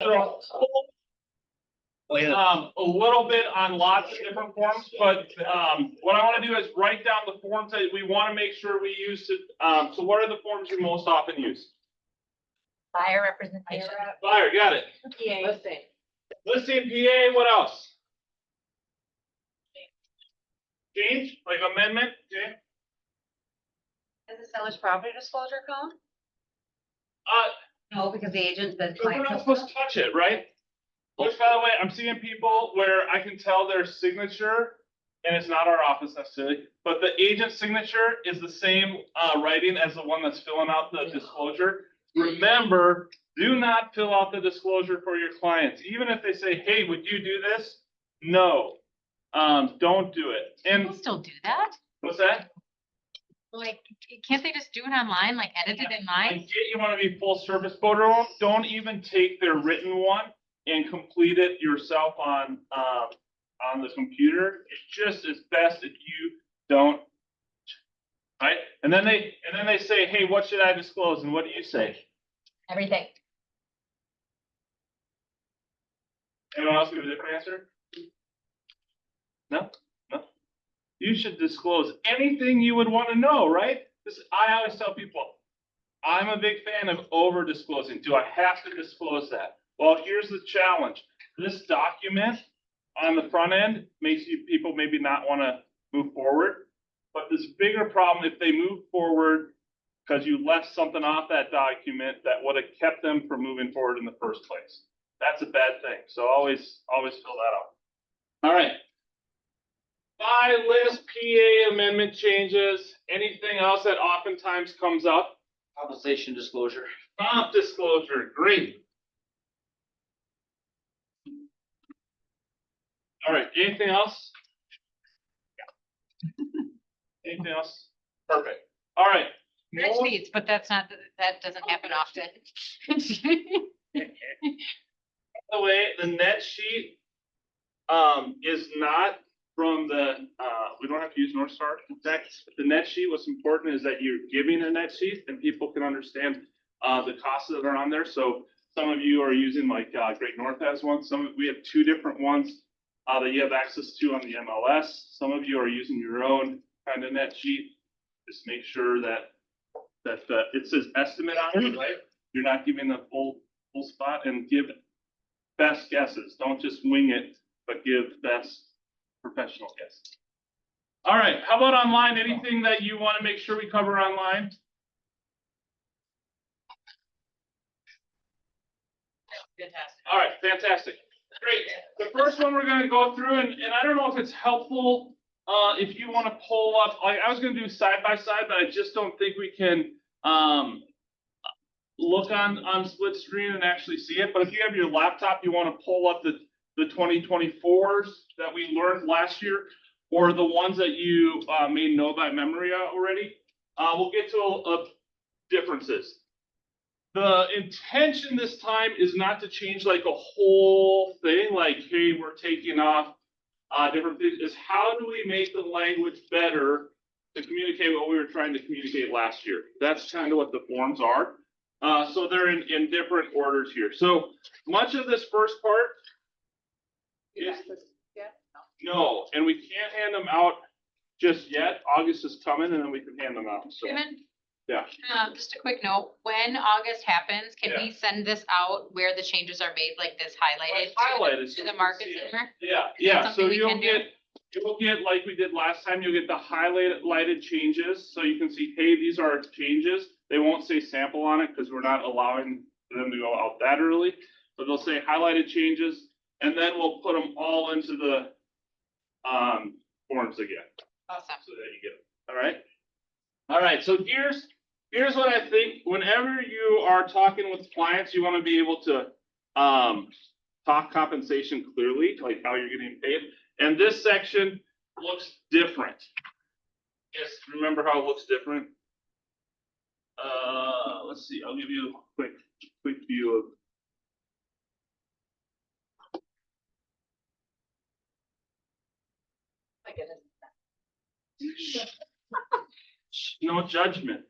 A little bit on lots of different forms, but what I want to do is write down the forms that we want to make sure we use to, so what are the forms you most often use? Buyer representation. Buyer, got it. PA. Listing PA, what else? Change, like amendment, okay? Is the seller's property disclosure count? No, because the agent, the We're client. not supposed to touch it, right? Which, by the way, I'm seeing people where I can tell their signature, and it's not our office necessarily, but the agent's signature is the same writing as the one that's filling out the disclosure. Remember, do not fill out the disclosure for your clients. Even if they say, hey, would you do this? No, don't do it. And People still do that? what's that? Like, can't they just do it online, like edit it in I line? get you want to be full service boater. Don't even take their written one and complete it yourself on the computer. It's just as best if you don't, right? And then they say, hey, what should I disclose? And what do you say? Everything. Anyone else give a different answer? No? No? You should disclose anything you would want to know, right? I always tell people, I'm a big fan of over disclosing. Do I have to disclose that? Well, here's the challenge. This document on the front end makes people maybe not want to move forward. But this bigger problem, if they move forward because you left something off that document that would have kept them from moving forward in the first place. That's a bad thing. So always fill that out. All right. Buy list, PA amendment changes, anything else that oftentimes comes up? Compensation disclosure. Comp disclosure, great. All right, anything else? Anything else? Perfect. All right. Net sheets, but that doesn't happen often. By the way, the net sheet is not from the, we don't have to use North Star. In fact, the net sheet, what's important is that you're giving a net sheet and people can understand the costs that are on there. So some of you are using like Great North has one. We have two different ones that you have access to on the MLS. Some of you are using your own kind of net sheet. Just make sure that it says estimate on it, right? You're not giving the full spot, and give best guesses. Don't just wing it, but give best professional guesses. All right, how about online? Anything that you want to make sure we cover online? Fantastic. All right, fantastic. Great. The first one we're going to go through, and I don't know if it's helpful if you want to pull up, like I was going to do side by side, but I just don't think we can look on split screen and actually see it. But if you have your laptop, you want to pull up the 2024s that we learned last year, or the ones that you may know by memory already. We'll get to differences. The intention this time is not to change like a whole thing, like, hey, we're taking off different things. Is how do we make the language better to communicate what we were trying to communicate last year? That's kind of what the forms are. So they're in different orders here. So much of this first part is no, and we can't hand them out just yet. August is coming, and then we can hand them out. So Kevin, yeah. just a quick note, when August happens, can we send this out where the changes are made, like this highlighted? Highlighted To the market center? Yeah. So Something we you'll can do? get like we did last time. You'll get the highlighted changes, so you can see, hey, these are our changes. They won't say sample on it because we're not allowing them to go out that early. But they'll say highlighted changes, and then we'll put them all into the forms again. Awesome. So there you go. All right. So here's what I think. Whenever you are talking with clients, you want to be able to talk compensation clearly, like how you're getting paid. And this section looks different. Yes, remember how it looks different? Let's see. I'll give you a quick view of. My goodness. No judgment.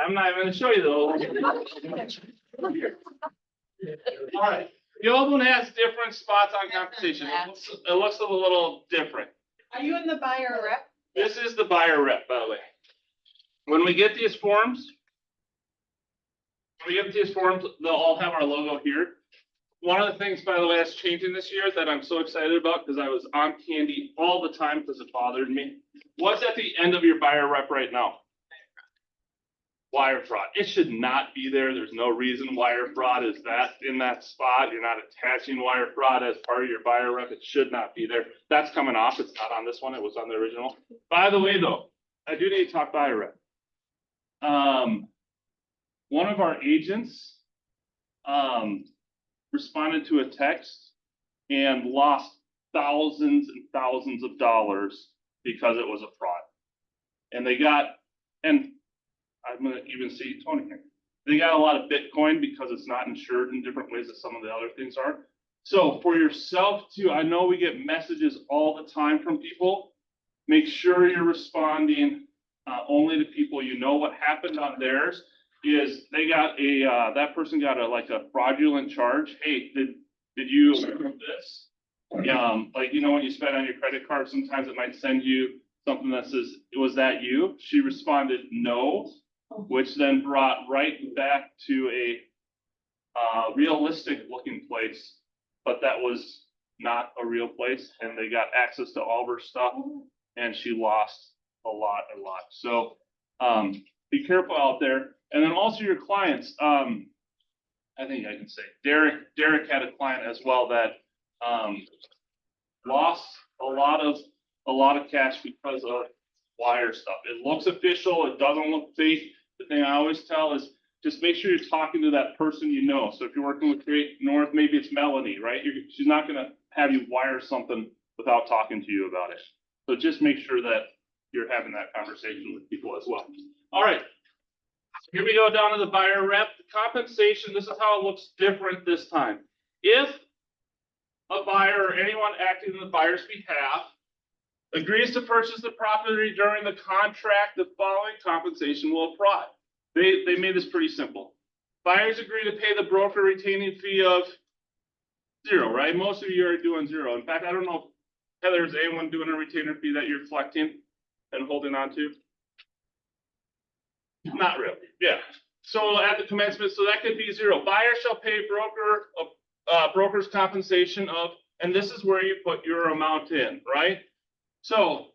I'm not even gonna show you those. All right, the old one has different spots on compensation. It looks a little different. Are you in the buyer rep? This is the buyer rep, by the way. When we get these forms, they'll all have our logo here. One of the things, by the way, that's changing this year that I'm so excited about, because I was on candy all the time because it bothered me. What's at the end of your buyer rep right now? Wire fraud. It should not be there. There's no reason wire fraud is that in that spot. You're not attaching wire fraud as part of your buyer rep. It should not be there. That's coming off. It's not on this one. It was on the original. By the way, though, I do need to talk buyer rep. One of our agents responded to a text and lost thousands and thousands of dollars because it was a fraud. And they got, and I'm gonna even see Tony here. They got a lot of Bitcoin because it's not insured in different ways that some of the other things are. So for yourself too, I know we get messages all the time from people. Make sure you're responding only to people you know. What happened on theirs is they got that person got like a fraudulent charge. Hey, did you approve this? Like, you know, when you spend on your credit card, sometimes it might send you something that says, was that you? She responded no, which then brought right back to a realistic looking place, but that was not a real place, and they got access to all of her stuff, and she lost a lot. So be careful out there. And then also your clients. I think I can say Derek had a client as well that lost a lot of cash because of wire stuff. It looks official. It doesn't look fake. The thing I always tell is just make sure you're talking to that person you know. So if you're working with Great North, maybe it's Melanie, right? She's not going to have you wire something without talking to you about it. So just make sure that you're having that conversation with people as well. All right. Here we go down to the buyer rep. The compensation, this is how it looks different this time. If a buyer or anyone acting on the buyer's behalf agrees to purchase the property during the contract, the following compensation will apply. They made this pretty simple. Buyers agree to pay the broker retaining fee of 0, right? Most of you are doing 0. In fact, I don't know if Heather, is anyone doing a retainer fee that you're collecting and holding on to? Not really, yeah. So at the commencement, so that could be 0. Buyer shall pay broker's compensation of, and this is where you put your amount in, right? So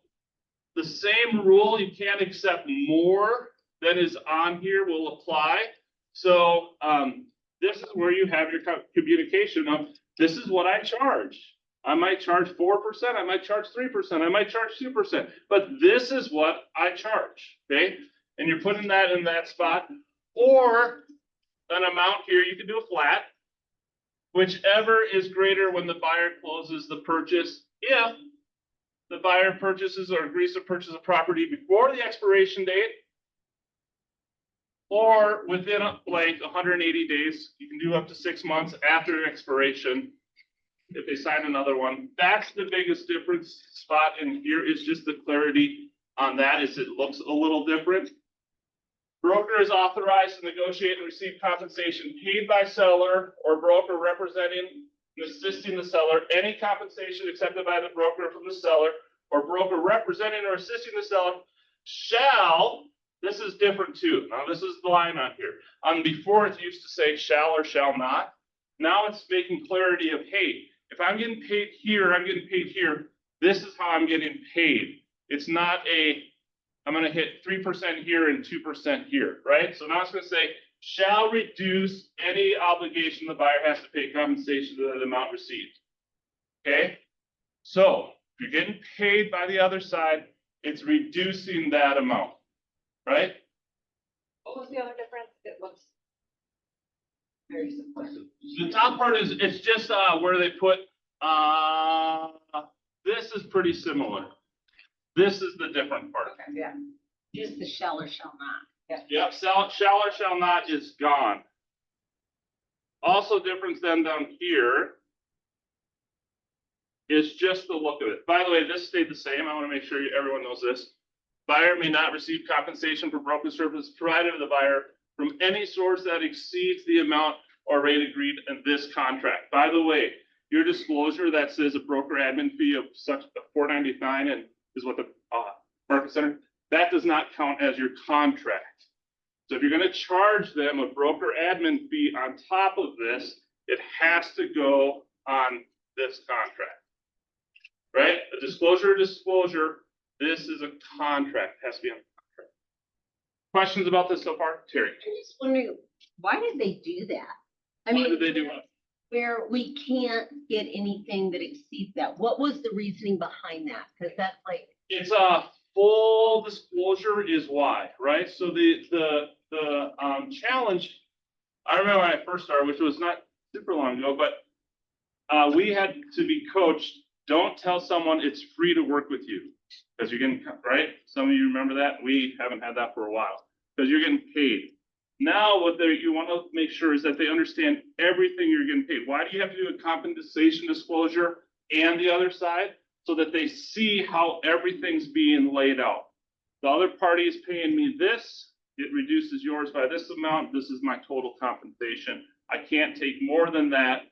the same rule, you can't accept more than is on here will apply. So this is where you have your communication of, this is what I charge. I might charge 4%, I might charge 3%, I might charge 2%, but this is what I charge, okay? And you're putting that in that spot, or an amount here, you can do a flat, whichever is greater when the buyer closes the purchase. If the buyer purchases or agrees to purchase a property before the expiration date, or within like 180 days, you can do up to 6 months after expiration. If they sign another one, that's the biggest difference spot in here is just the clarity on that is it looks a little different. Broker is authorized to negotiate and receive compensation paid by seller or broker representing and assisting the seller. Any compensation accepted by the broker from the seller or broker representing or assisting the seller shall, this is different too. Now this is the line on here. Before it used to say shall or shall not. Now it's making clarity of, hey, if I'm getting paid here, I'm getting paid here. This is how I'm getting paid. It's not I'm going to hit 3% here and 2% here, right? So now it's going to say, shall reduce any obligation the buyer has to pay compensation to the amount received. Okay? So if you're getting paid by the other side, it's reducing that amount, right? What was the other difference? It looks very similar. The top part is, it's just where they put, this is pretty similar. This is the different part. Okay, yeah. Just the shall or shall not. Yep, shall or shall not is gone. Also difference then down here is just the look of it. By the way, this stayed the same. I want to make sure everyone knows this. Buyer may not receive compensation for broker service provided to the buyer from any source that exceeds the amount or rate agreed in this contract. By the way, your disclosure that says a broker admin fee of such $4.99 and is what the market center, that does not count as your contract. So if you're going to charge them a broker admin fee on top of this, it has to go on this contract, right? A disclosure, this is a contract, has to be on the contract. Questions about this so far? Terry? I'm just wondering, why did they do that? I Why mean, did they do what? where we can't get anything that exceeds that. What was the reasoning behind that? Because that's like, It's a full disclosure is why, right? So the challenge, I remember when I first started, which was not super long ago, but we had to be coached. Don't tell someone it's free to work with you, because you're getting, right? Some of you remember that. We haven't had that for a while, because you're getting paid. Now, what you want to make sure is that they understand everything you're getting paid. Why do you have to do a compensation disclosure and the other side? So that they see how everything's being laid out. The other party is paying me this, it reduces yours by this amount, this is my total compensation. I can't take more than that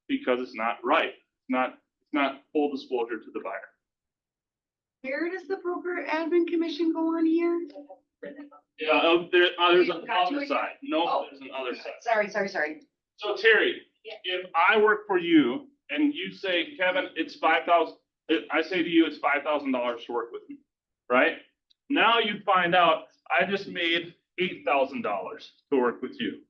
because it's not right. It's not full disclosure to the buyer. Where does the broker admin commission go on here? Yeah, there's an Got to other it? side. No, Oh. there's an other side. Sorry. So Terry, Yeah. if I work for you and you say, Kevin, it's 5,000, I say to you, it's $5,000 to work with me, right? Now you find out I just made $8,000 to work with you.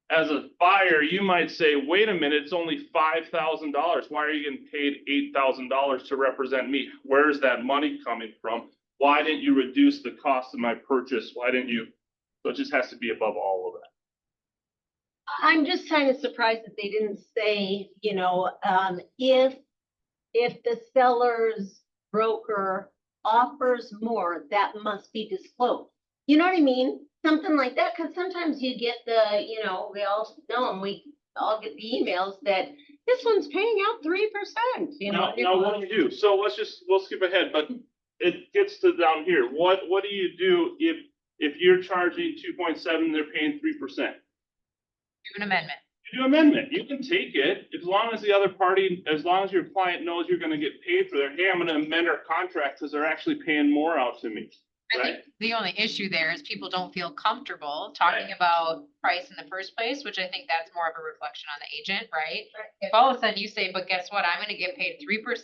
As a buyer, you might say, wait a minute, it's only $5,000. Why are you getting paid $8,000 to represent me? Where's that money coming from? Why didn't you reduce the cost of my purchase? Why didn't you? So it just has to be above all of that. I'm just kind of surprised that they didn't say, if the seller's broker offers more, that must be disclosed. You know what I mean? Something like that, because sometimes you get we all know, and we all get the emails that this one's paying out 3%, Now, what do you do? So we'll skip ahead, but it gets to down here. What do you do if you're charging 2.7, they're paying 3%? Do an amendment. You do amendment. You can take it as long as the other party, as long as your client knows you're going to get paid for their, hey, I'm going to amend our contract because they're actually paying more out to me. I think the only issue there is people don't feel comfortable talking about price in the first place, which I think that's more of a reflection on the agent, right? If all of a sudden you say, but guess what, I'm gonna get paid 3%,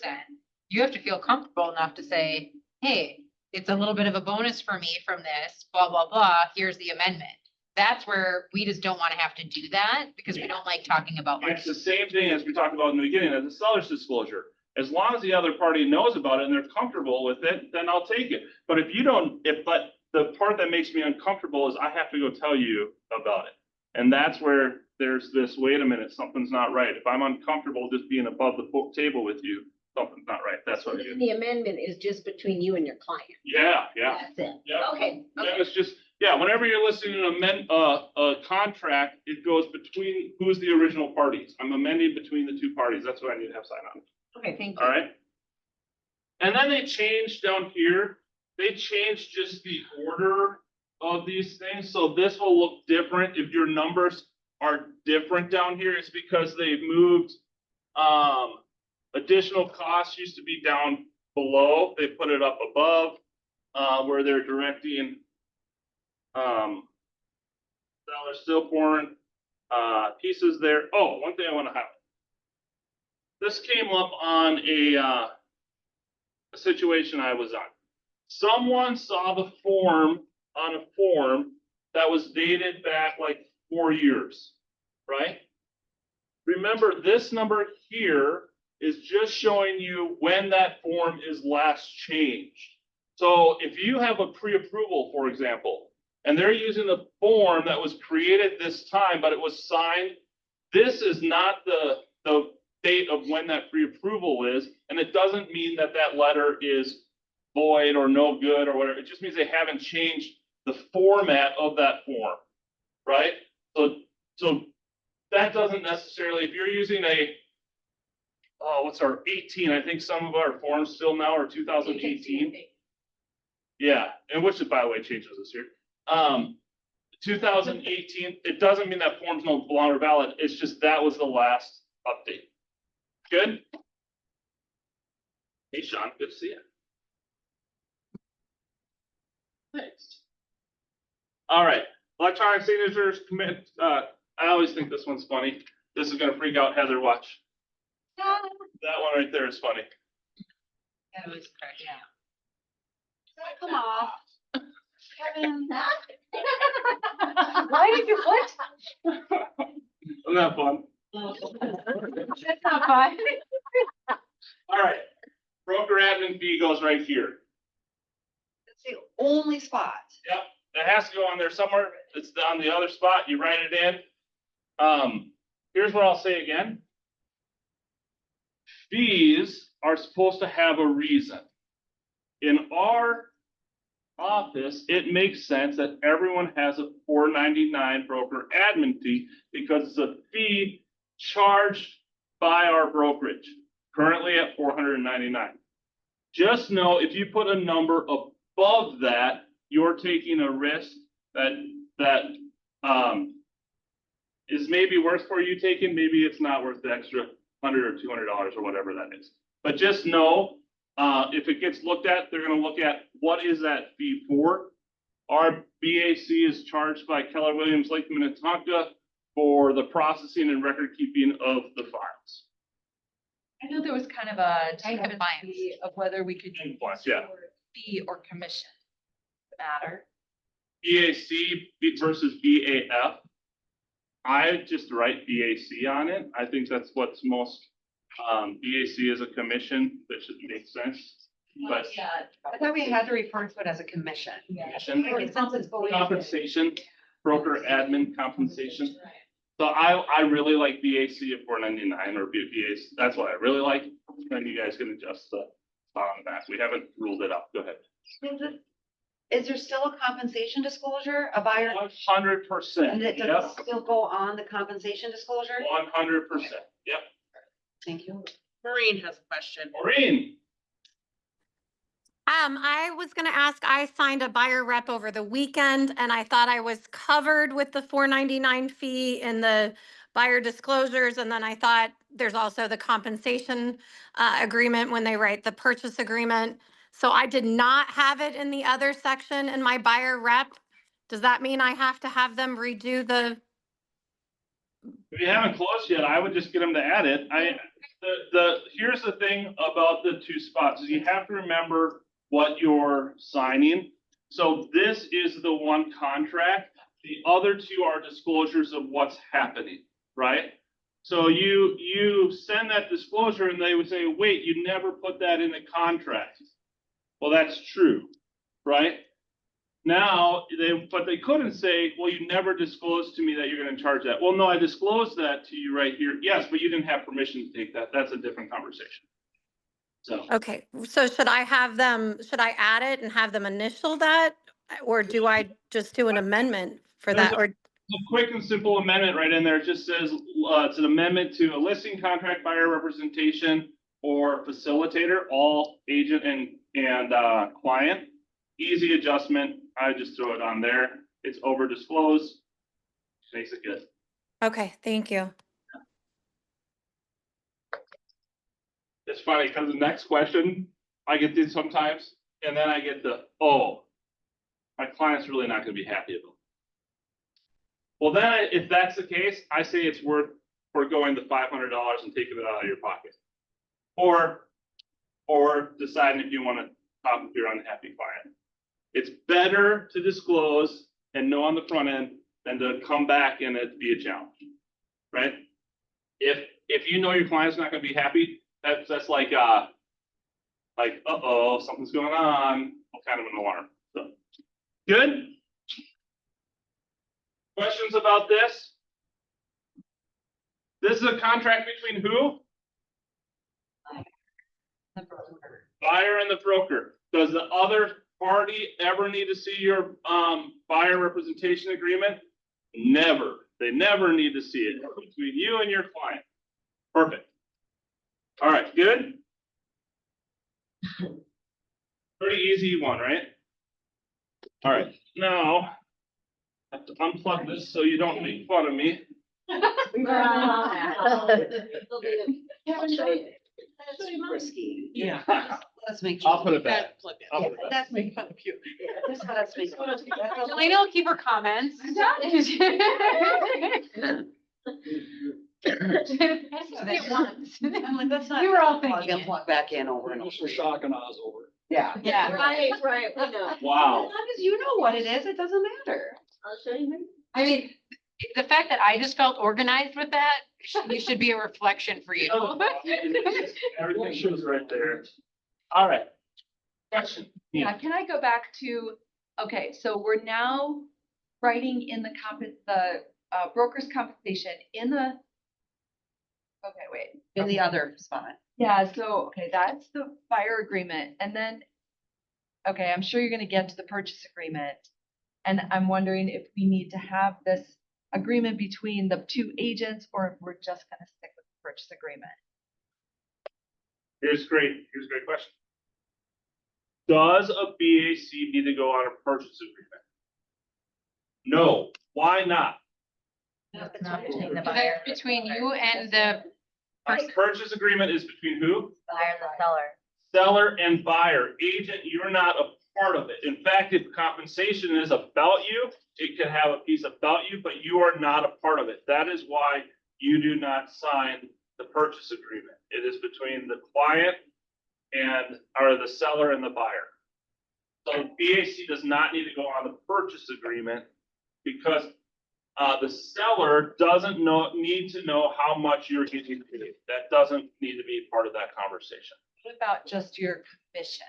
you have to feel comfortable enough to say, hey, it's a little bit of a bonus for me from this, blah, blah, blah, here's the amendment. That's where we just don't want to have to do that because we don't like talking about money. It's the same thing as we talked about in the beginning of the seller's disclosure. As long as the other party knows about it and they're comfortable with it, then I'll take it. But if you don't, but the part that makes me uncomfortable is I have to go tell you about it. And that's where there's this, wait a minute, something's not right. If I'm uncomfortable just being above the table with you, something's not right. That's what I do. The amendment is just between you and your client. Yeah. That's it. Yeah. Okay. Yeah, it's just, whenever you're listening to a contract, it goes between who's the original parties. I'm amending between the two parties. That's what I need to have sign on. Okay, thank you. All right. And then they changed down here. They changed just the order of these things. So this will look different if your numbers are different down here. It's because they've moved additional costs used to be down below. They put it up above where they're directing seller still pouring pieces there. Oh, one thing I want to highlight. This came up on a situation I was on. Someone saw the form on a form that was dated back like 4 years, right? Remember, this number here is just showing you when that form is last changed. So if you have a pre-approval, for example, and they're using the form that was created this time, but it was signed, this is not the date of when that pre-approval is, and it doesn't mean that that letter is void or no good or whatever. It just means they haven't changed the format of that form, right? So that doesn't necessarily, if you're using what's our 18, I think some of our forms still now are 2018. Yeah, and which, by the way, changes this year. 2018, it doesn't mean that form's no longer valid. It's just that was the last update. Good? Hey, Sean, good to see you. Thanks. All right, electronic signatures commit, I always think this one's funny. This is gonna freak out Heather, watch. That one right there is funny. That was correct, yeah. Come off. Kevin. Why did you what? Isn't that fun? That's not fun. All right, broker admin fee goes right here. It's the only spot. Yep, it has to go on there somewhere. It's on the other spot. You write it in. Here's what I'll say again. Fees are supposed to have a reason. In our office, it makes sense that everyone has a $4.99 broker admin fee because it's a fee charged by our brokerage, currently at $499. Just know if you put a number above that, you're taking a risk that is maybe worth for you taking, maybe it's not worth the extra $100 or $200 or whatever that is. But just know, if it gets looked at, they're gonna look at what is that fee for. Our BAC is charged by Keller Williams, Lakeland, and Tonka for the processing and record keeping of the files. I know there was kind of a And compliance. tendency of whether we could use Compliance, yeah. the word fee or commission. Matter. BAC versus BAF. I just write BAC on it. I think that's what's most, BAC is a commission, that should make sense. But Yeah. I thought we had to refer to it as a commission. commission, Like, since it's going. compensation, broker admin compensation. So I really like BAC at $4.99 or BAC. That's what I really like. Then you guys can adjust the spot on that. We haven't ruled it out. Go ahead. Is there still a compensation disclosure, a buyer? 100%. And it Yep. doesn't still go on the compensation disclosure? 100%. Yep. Thank you. Maureen has a question. Maureen. I was gonna ask, I signed a buyer rep over the weekend and I thought I was covered with the $4.99 fee in the buyer disclosures. And then I thought there's also the compensation agreement when they write the purchase agreement. So I did not have it in the other section in my buyer rep. Does that mean I have to have them redo the? If you haven't closed yet, I would just get them to add it. Here's the thing about the two spots, is you have to remember what you're signing. So this is the one contract. The other two are disclosures of what's happening, right? So you send that disclosure and they would say, wait, you never put that in the contract. Well, that's true, right? Now, but they couldn't say, well, you never disclosed to me that you're gonna charge that. Well, no, I disclosed that to you right here. Yes, but you didn't have permission to take that. That's a different conversation. So, Okay, so should I add it and have them initial that? Or do I just do an amendment for There's that? Or, a quick and simple amendment right in there. It just says, it's an amendment to a listing contract, buyer representation, or facilitator, all agent and client. Easy adjustment. I just throw it on there. It's over disclosed. Makes it good. okay, thank you. It's funny because the next question, I get this sometimes, and then I get the, oh, my client's really not gonna be happy about it. Well, then if that's the case, I say it's worth foregoing the $500 and taking it out of your pocket. Or deciding if you want to talk with your unhappy client. It's better to disclose and know on the front end than to come back and it be a challenge, right? If you know your client's not gonna be happy, that's like, uh-oh, something's going on, kind of an alarm, so. Good? Questions about this? This is a contract between who? The broker. Buyer and the broker. Does the other party ever need to see your buyer representation agreement? Never. They never need to see it. Between you and your client. Perfect. All right, good? Pretty easy one, right? All right, now, I have to unplug this so you don't make fun of me. Risky. Yeah. Let's make. I'll put it back. Plug it. I'll put it back. That's making fun of you. That's how that's making. Elena will keep her comments. It once. I'm like, that's not. We were all Plug thinking and it. plug back in over and over. For shocking us over. Yeah. Yeah. Right, right, we know. As Wow. long as you know what it is, it doesn't matter. I'll show you. I mean, the fact that I just felt organized with that, you should be a reflection for you. Everything shows right there. All right. Question. Yeah, can I go back to, okay, so we're now writing in the broker's compensation in the, okay, wait. In the other spot. Yeah, so, okay, that's the buyer agreement, and then, okay, I'm sure you're gonna get to the purchase agreement. And I'm wondering if we need to have this agreement between the two agents, or if we're just gonna stick with the purchase agreement. Here's a great question. Does a BAC need to go on a purchase agreement? No. Why not? It's between the buyer. Between you and the A purchase agreement is between who? buyer and the seller. Seller and buyer. Agent, you're not a part of it. In fact, if compensation is about you, it can have a piece about you, but you are not a part of it. That is why you do not sign the purchase agreement. It is between the client or the seller and the buyer. So BAC does not need to go on the purchase agreement because the seller doesn't need to know how much you're getting paid. That doesn't need to be part of that conversation. What about just your commission?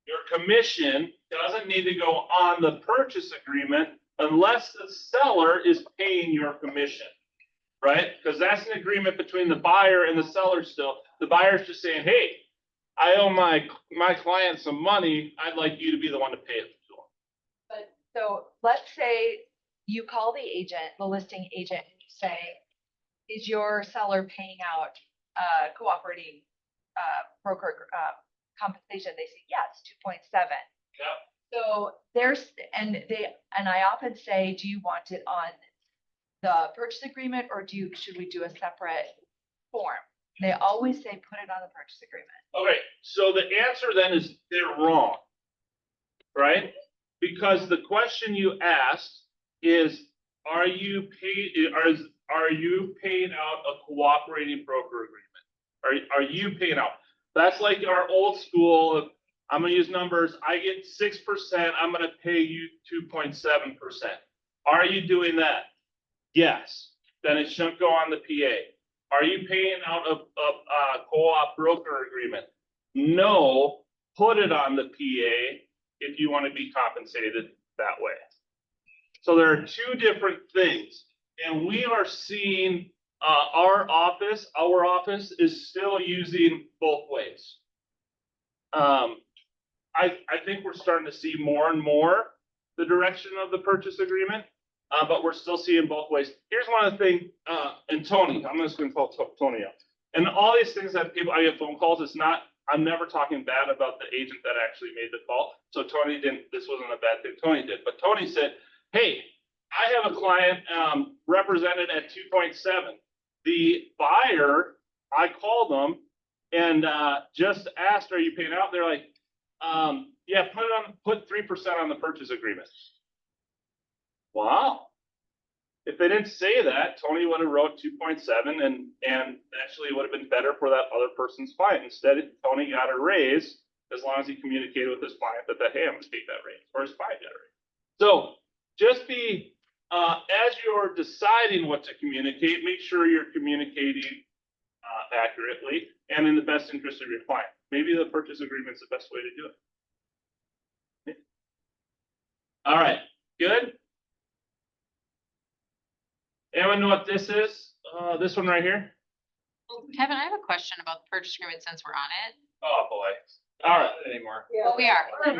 Your commission doesn't need to go on the purchase agreement unless the seller is paying your commission, right? Because that's an agreement between the buyer and the seller still. The buyer's just saying, hey, I owe my client some money. I'd like you to be the one to pay it to them. But, so let's say you call the agent, the listing agent, and you say, is your seller paying out cooperating broker compensation? They say, yes, 2.7. Yep. So and I often say, do you want it on the purchase agreement, or should we do a separate form? They always say, put it on the purchase agreement. Okay, so the answer then is they're wrong, right? Because the question you asked is, are you paying out a cooperating broker agreement? Are you paying out? That's like our old school. I'm gonna use numbers. I get 6%. I'm gonna pay you 2.7%. Are you doing that? Yes. Then it shouldn't go on the PA. Are you paying out a co-op broker agreement? No. Put it on the PA if you want to be compensated that way. So there are two different things, and we are seeing our office is still using both ways. I think we're starting to see more and more the direction of the purchase agreement, but we're still seeing both ways. Here's one of the things, and Tony, I'm just going to call Tony up. And all these things that I get phone calls, I'm never talking bad about the agent that actually made the call. So Tony this wasn't a bad thing Tony did, but Tony said, hey, I have a client represented at 2.7. The buyer, I called them and just asked, are you paying out? They're like, yeah, put 3% on the purchase agreement. Wow. If they didn't say that, Tony would have wrote 2.7 and actually it would have been better for that other person's client. Instead, Tony got a raise as long as he communicated with his client that hey, I'm gonna take that raise, or his client got a raise. So just be, as you're deciding what to communicate, make sure you're communicating accurately and in the best interest of your client. Maybe the purchase agreement is the best way to do it. All right, good. Anyone know what this is? This one right here? Kevin, I have a question about the purchase agreement since we're on it. Oh, boy. All right. Anymore. Well, we are. Can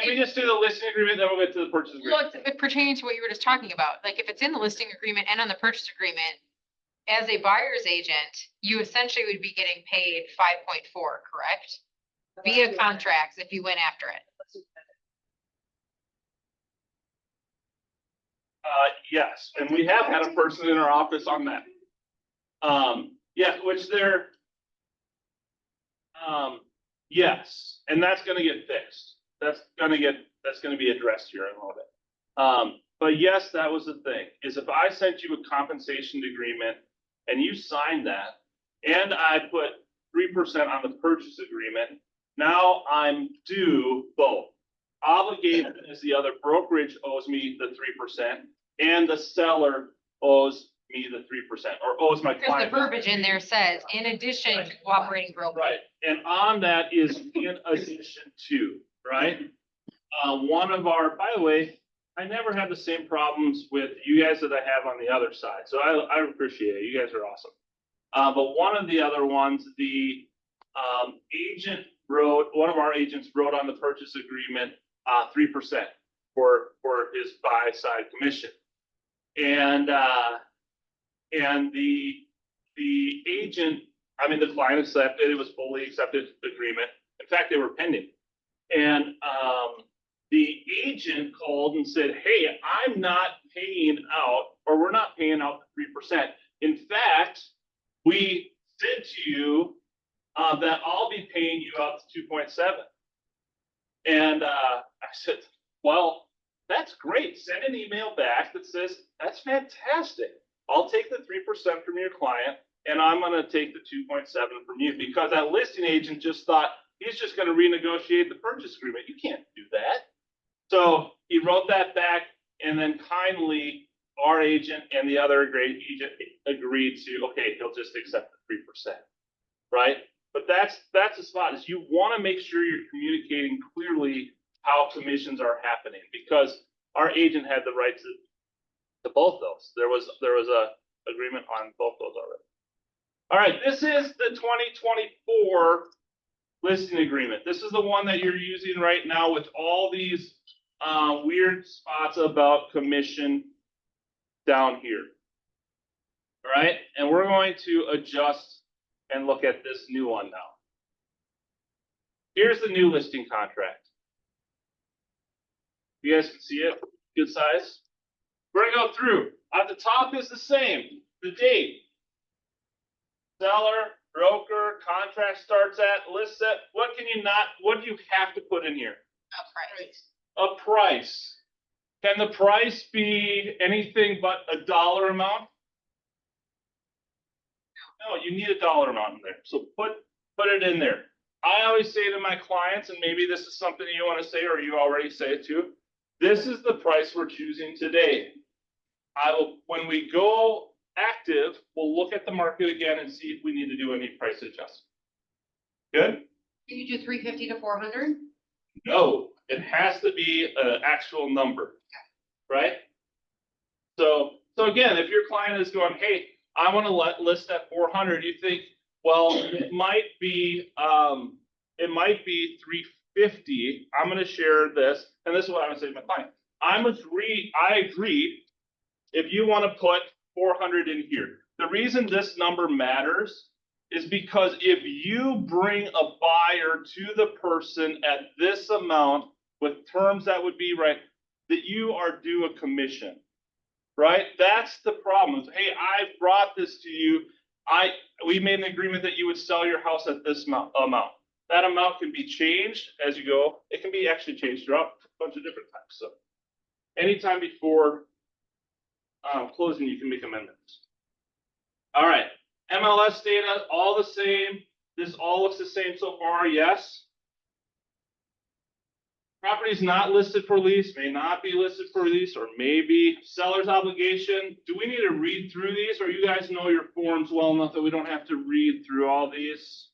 we just do the listing agreement, then we'll get to the purchase agreement? Well, it's pertaining to what you were just talking about. Like if it's in the listing agreement and on the purchase agreement, as a buyer's agent, you essentially would be getting paid 5.4, correct? Via contracts if you went after it. Yes, and we have had a person in our office on that. Yeah, which they're, yes, and that's gonna get fixed. That's gonna be addressed here in a little bit. But yes, that was the thing, is if I sent you a compensation agreement and you signed that, and I put 3% on the purchase agreement, now I'm due both. Obligated is the other brokerage owes me the 3%, and the seller owes me the 3%, or owes my Because the client. verbiage in there says, in addition to cooperating broker. Right, and on that is in addition to, right? One of our, by the way, I never had the same problems with you guys that I have on the other side, so I appreciate it, you guys are awesome. But one of the other ones, the one of our agents wrote on the purchase agreement, 3% for his buy side commission. And the agent, I mean, the client accepted, it was fully accepted agreement. In fact, they were pending. And the agent called and said, hey, I'm not paying out, or we're not paying out the 3%. In fact, we said to you that I'll be paying you out to 2.7. And I said, well, that's great. Send an email back that says, that's fantastic. I'll take the 3% from your client, and I'm going to take the 2.7 from you, because that listing agent just thought he's just going to renegotiate the purchase agreement. You can't do that. So he wrote that back, and then kindly our agent and the other agent agreed to, okay, he'll just accept the 3%, right? But that's the spot, is you want to make sure you're communicating clearly how commissions are happening, because our agent had the right to both those. There was a agreement on both those already. All right, this is the 2024 listing agreement. This is the one that you're using right now with all these weird spots about commission down here. All right, and we're going to adjust and look at this new one now. Here's the new listing contract. You guys can see it, good size. We're gonna go through. At the top is the same, the date. Seller, broker, contract starts at, list set. What do you have to put in here? A price. Can the price be anything but a dollar amount? No, you need a dollar amount in there. So put it in there. I always say to my clients, and maybe this is something you want to say, or you already say it too, this is the price we're choosing today. When we go active, we'll look at the market again and see if we need to do any price adjustment. Good? Can you do 350 to 400? No, it has to be an actual number, right? So again, if your client is going, hey, I want to list at 400, you think, well, it might be 350. I'm going to share this, and this is what I would say to my client. I agree if you want to put 400 in here. The reason this number matters is because if you bring a buyer to the person at this amount with terms that would be right, that you are due a commission, right? That's the problem. Hey, I brought this to you. We made an agreement that you would sell your house at this amount. That amount can be changed as you go. It can be actually changed throughout a bunch of different times. So anytime before closing, you can make amendments. All right, MLS data, all the same. This all looks the same so far, yes. Property is not listed for lease, may not be listed for lease, or maybe seller's obligation. Do we need to read through these, or you guys know your forms well enough that we don't have to read through all these?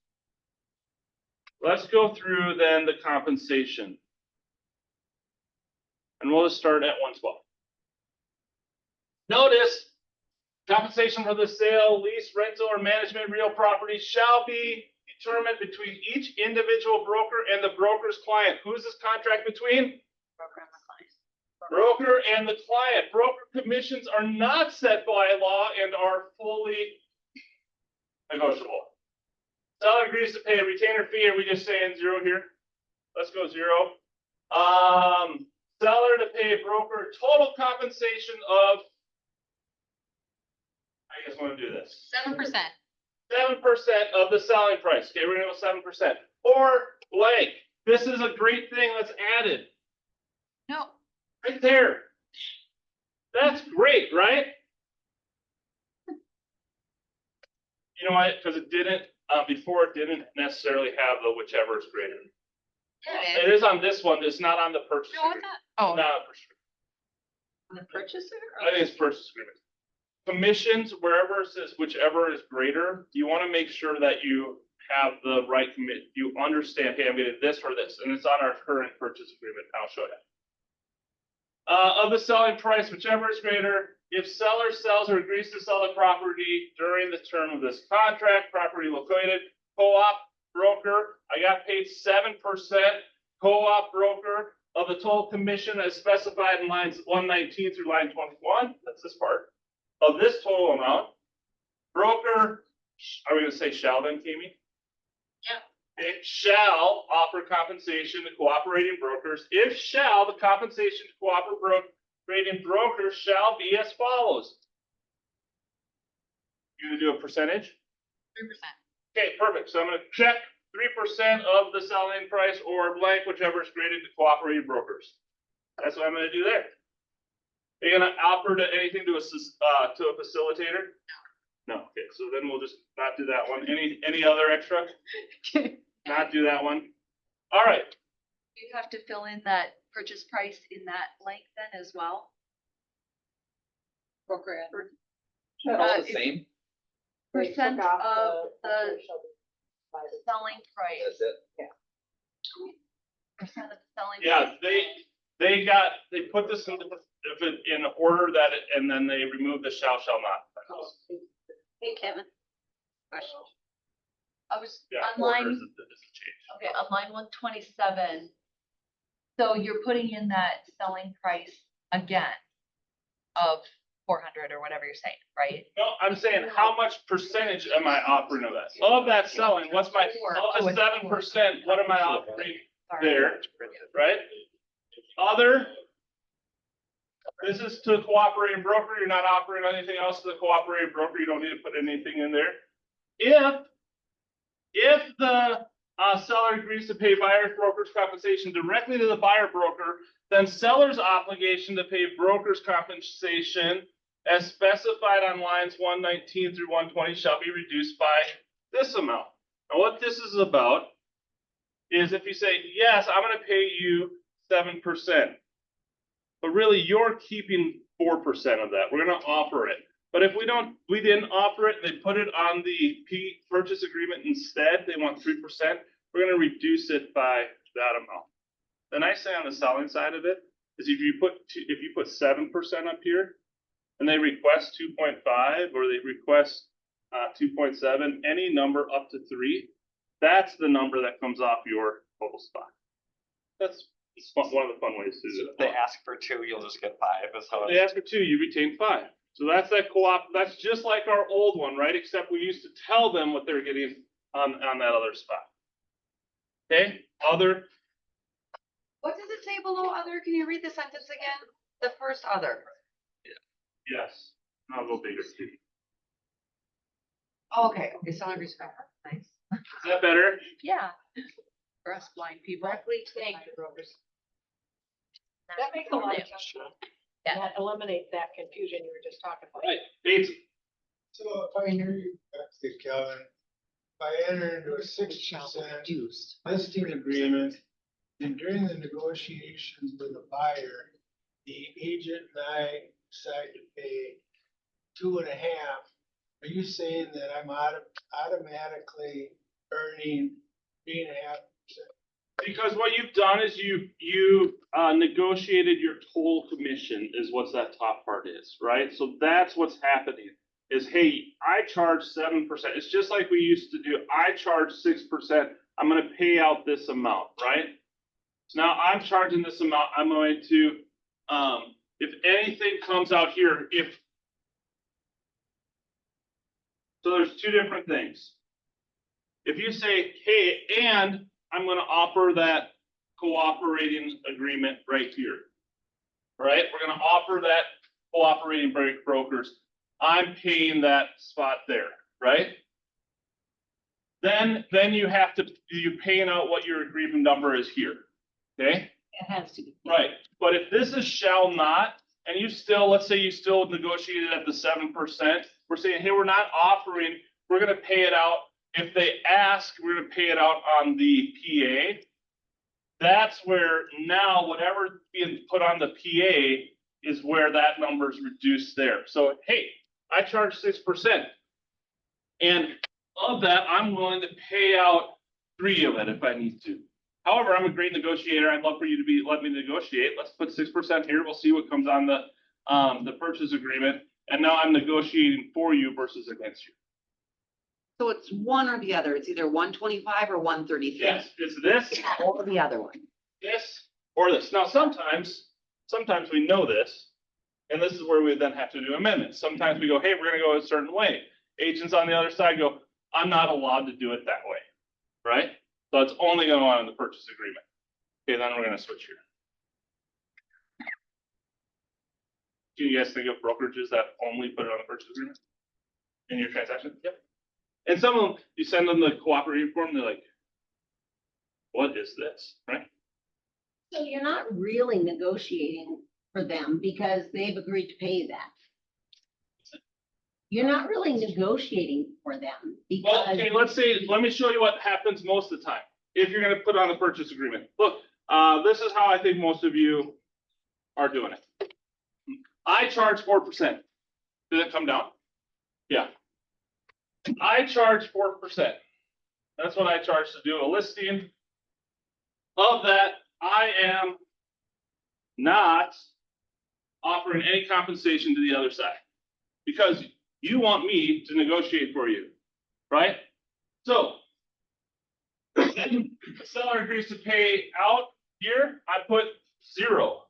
Let's go through then the compensation. And we'll just start at 112. Notice, compensation for the sale, lease, rental, or management of real property shall be determined between each individual broker and the broker's client. Who's this contract between? Broker and the client. Broker commissions are not set by law and are fully negotiable. Seller agrees to pay a retainer fee. Are we just saying zero here? Let's go zero. seller to pay broker total compensation of, I guess want to do this. 7%. 7% of the selling price. Okay, we're gonna go 7%. Or blank. This is a great thing that's added No, right there. That's great, right? You know why? Because it didn't, before it didn't necessarily have the whichever is greater. yeah, It is on this one, it's not on the purchase No, it's agreement. not. Oh, Not on the purchase. The purchaser? I think it's purchase agreement. Commissions, wherever it says whichever is greater, you want to make sure that you have the right commit, you understand, hey, I'm getting this or this, and it's on our current purchase agreement. I'll show you. Of the selling price, whichever is greater, if seller sells or agrees to sell the property during the term of this contract, property located, co-op broker, I got paid 7%, co-op broker of the total commission as specified in lines 119 through line 21, that's this part, of this total amount. Broker, are we gonna say shall then, Kimi? Yeah. It shall offer compensation to cooperating brokers. If shall, the compensation to cooperating brokers shall be as follows. You gonna do a percentage? 3%. Okay, perfect. So I'm gonna check 3% of the selling price or blank, whichever is graded to cooperating brokers. That's what I'm gonna do there. Are you gonna offer to anything to a facilitator? No. No, okay, so then we'll just not do that one. Any other extra? Not do that one. All right, Do you have to fill in that purchase price in that blank then as well? Broker ad. Uh, All the same? They Percent took off of the broker shall be by the- selling price. That's it. Percent of the selling. yeah, price. they put this in order that, and then they removed the shall not. Hey, Kevin. Question. I was Yeah, on order line, is a change. okay, on line 127. So you're putting in that selling price again of 400 or whatever you're saying, right? No, I'm saying how much percentage am I offering of that? Of that selling, what's my, of the 7%, what am I offering Sorry. there, right? Other, this is to the cooperating broker, you're not offering anything else to the cooperating broker, you don't need to put anything in there. If the seller agrees to pay buyer's broker's compensation directly to the buyer broker, then seller's obligation to pay broker's compensation as specified on lines 119 through 120 shall be reduced by this amount. Now what this is about is if you say, yes, I'm gonna pay you 7%, but really you're keeping 4% of that. We're gonna offer it. But if we didn't offer it, they put it on the purchase agreement instead, they want 3%, we're gonna reduce it by that amount. The nice thing on the selling side of it is if you put 7% up here, and they request 2.5 or they request 2.7, any number up to 3, that's the number that comes off your total spot. That's one of the fun ways to do it. If they ask for 2, you'll just get 5, is how If they ask for 2, you retain 5. So that's that co-op, that's just like our old one, right? Except we used to tell them what they're getting on that other spot. Okay, other, What does it say below other? Can you read the sentence again? The first other. yes, I'll go bigger. Is Okay, salary respect, nice. that better? Yeah. For us blind people. Directly to the Thank buyer. you, brokers. That makes a lot of sense. Yeah. That eliminates that confusion you were just talking about. Right, Bates, So if I hear you correctly, Kevin, if I enter into a 6% Reduced. listing agreement, and during the negotiations with the buyer, the agent and I decide to pay 2.5, are you saying that I'm automatically earning 3.5%? because what you've done is you negotiated your total commission is what that top part is, right? So that's what's happening is, hey, I charge 7%. It's just like we used to do. I charge 6%. I'm going to pay out this amount, right? So now I'm charging this amount. I'm going to, if anything comes out here, so there's two different things. If you say, hey, and I'm going to offer that cooperating agreement right here. right? We're gonna offer that cooperating brokers. I'm paying that spot there, right? Then you're paying out what your agreement number is here, okay? It has to be. Right, but if this is shall not, and you still, let's say you still negotiated at the 7%, we're saying, hey, we're not offering, we're gonna pay it out. If they ask, we're gonna pay it out on the PA. That's where now whatever's being put on the PA is where that number is reduced there. So, hey, I charge 6%. And of that, I'm willing to pay out 3 of it if I need to. However, I'm a great negotiator. I'd love for you to let me negotiate. Let's put 6% here. We'll see what comes on the purchase agreement. And now I'm negotiating for you versus against you. So it's one or the other. It's either 125 or 133. Yes, it's this, Or the other one. this, or this. Now, sometimes we know this, and this is where we then have to do amendments. Sometimes we go, hey, we're gonna go a certain way. Agents on the other side go, I'm not allowed to do it that way, right? So it's only going on in the purchase agreement. Okay, then we're gonna switch here. Do you guys think of brokerages that only put it on the purchase agreement in your transaction? Yep. And some of them, you send them the cooperating form, they're like, what is this, right? So you're not really negotiating for them because they've agreed to pay that. You're not really negotiating for them Well, because. okay, let me show you what happens most of the time. If you're gonna put on the purchase agreement. Look, this is how I think most of you are doing it. I charge 4%. Did it come down? Yeah. I charge 4%. That's what I charge to do a listing. Of that, I am not offering any compensation to the other side because you want me to negotiate for you, right? So the seller agrees to pay out here, I put 0.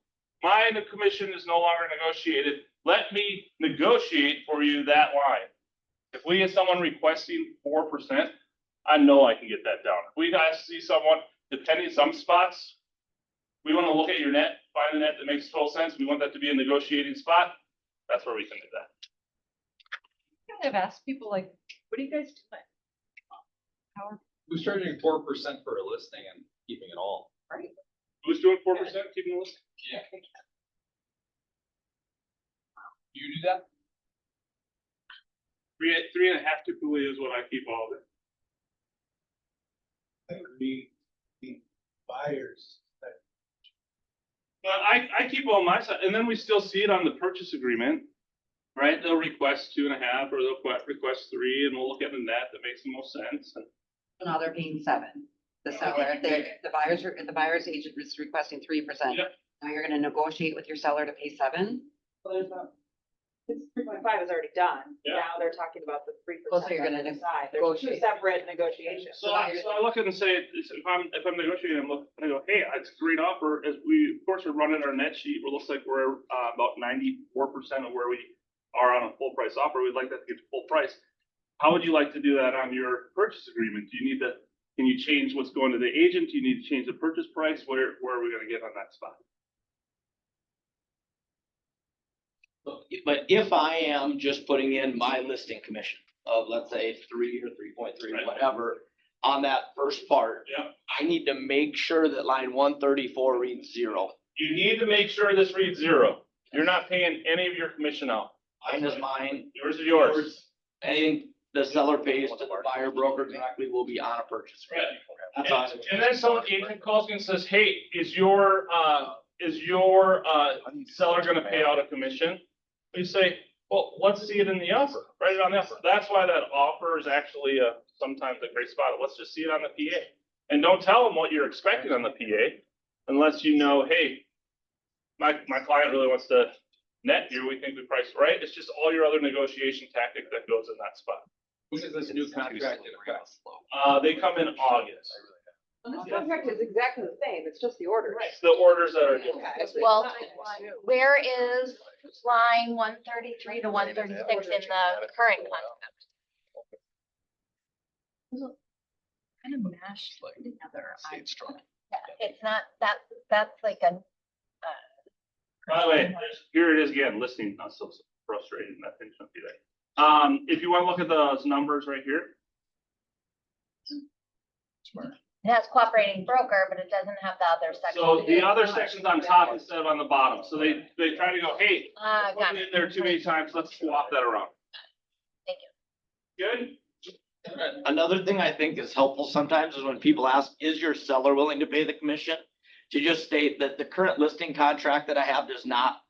My commission is no longer negotiated. Let me negotiate for you that line. If we get someone requesting 4%, I know I can get that down. If we guys see someone, depending some spots, we want to look at your net, find a net that makes total sense. We want that to be a negotiating spot. That's where we can do that. I've asked people like, what do you guys do? How are Who's charging 4% for a listing and keeping it all? Who's doing 4%? Keeping the list? Yeah. You do that? 3.5 typically is what I keep all of it. That would be the buyers. But I keep all my side, and then we still see it on the purchase agreement, right? They'll request 2.5, or they'll request 3, and we'll look at the net that makes the most sense. So now they're paying 7. The seller, the buyer's agent is requesting 3%. Yep. Now you're gonna negotiate with your seller to pay 7? This 3.5 is already done. Yeah. Now they're talking about the 3%. Well, so you're gonna side. There's 2 negotiate. separate negotiations. So I look at it and say, if I'm negotiating, I go, hey, it's a great offer. As we, of course, we're running our net sheet. It looks like we're about 94% of where we are on a full price offer. We'd like that to get to full price. How would you like to do that on your purchase agreement? Do you need to? Can you change what's going to the agent? Do you need to change the purchase price? Where are we going to get on that spot? But if I am just putting in my listing commission of, let's say, 3 or 3.3, Right. whatever, on that first part, Yeah. I need to make sure that line 134 reads 0. You need to make sure this reads 0. You're not paying any of your commission out. Mine is mine. Yours is yours. Anything the seller pays to the buyer broker directly will be on a purchase. Right. That's all. And then some agent calls me and says, hey, is your seller gonna pay out a commission? We say, well, let's see it in the offer, write it on the offer. That's why that offer is actually sometimes a great spot. Let's just see it on the PA. And don't tell them what you're expecting on the PA unless you know, hey, my client really wants to net here. We think we priced right. It's just all your other negotiation tactic that goes in that spot. When is this new contract in effect? They come in August. This contract is exactly the same. It's just the order. It's the orders that are. Well, where is line 133 to 136 in the current contract? kind of mashed together? Yeah, it's not, that's like a By the way, here it is again, listing, not so frustrating, that thing shouldn't be there. If you wanna look at those numbers right here. It has cooperating broker, but it doesn't have the other section. So the other section's on top instead of on the bottom, so they try to go, hey, Ah, put got it it. in there too many times, let's swap that around. Thank you. Good? Another thing I think is helpful sometimes is when people ask, is your seller willing to pay the commission? To just state that the current listing contract that I have does not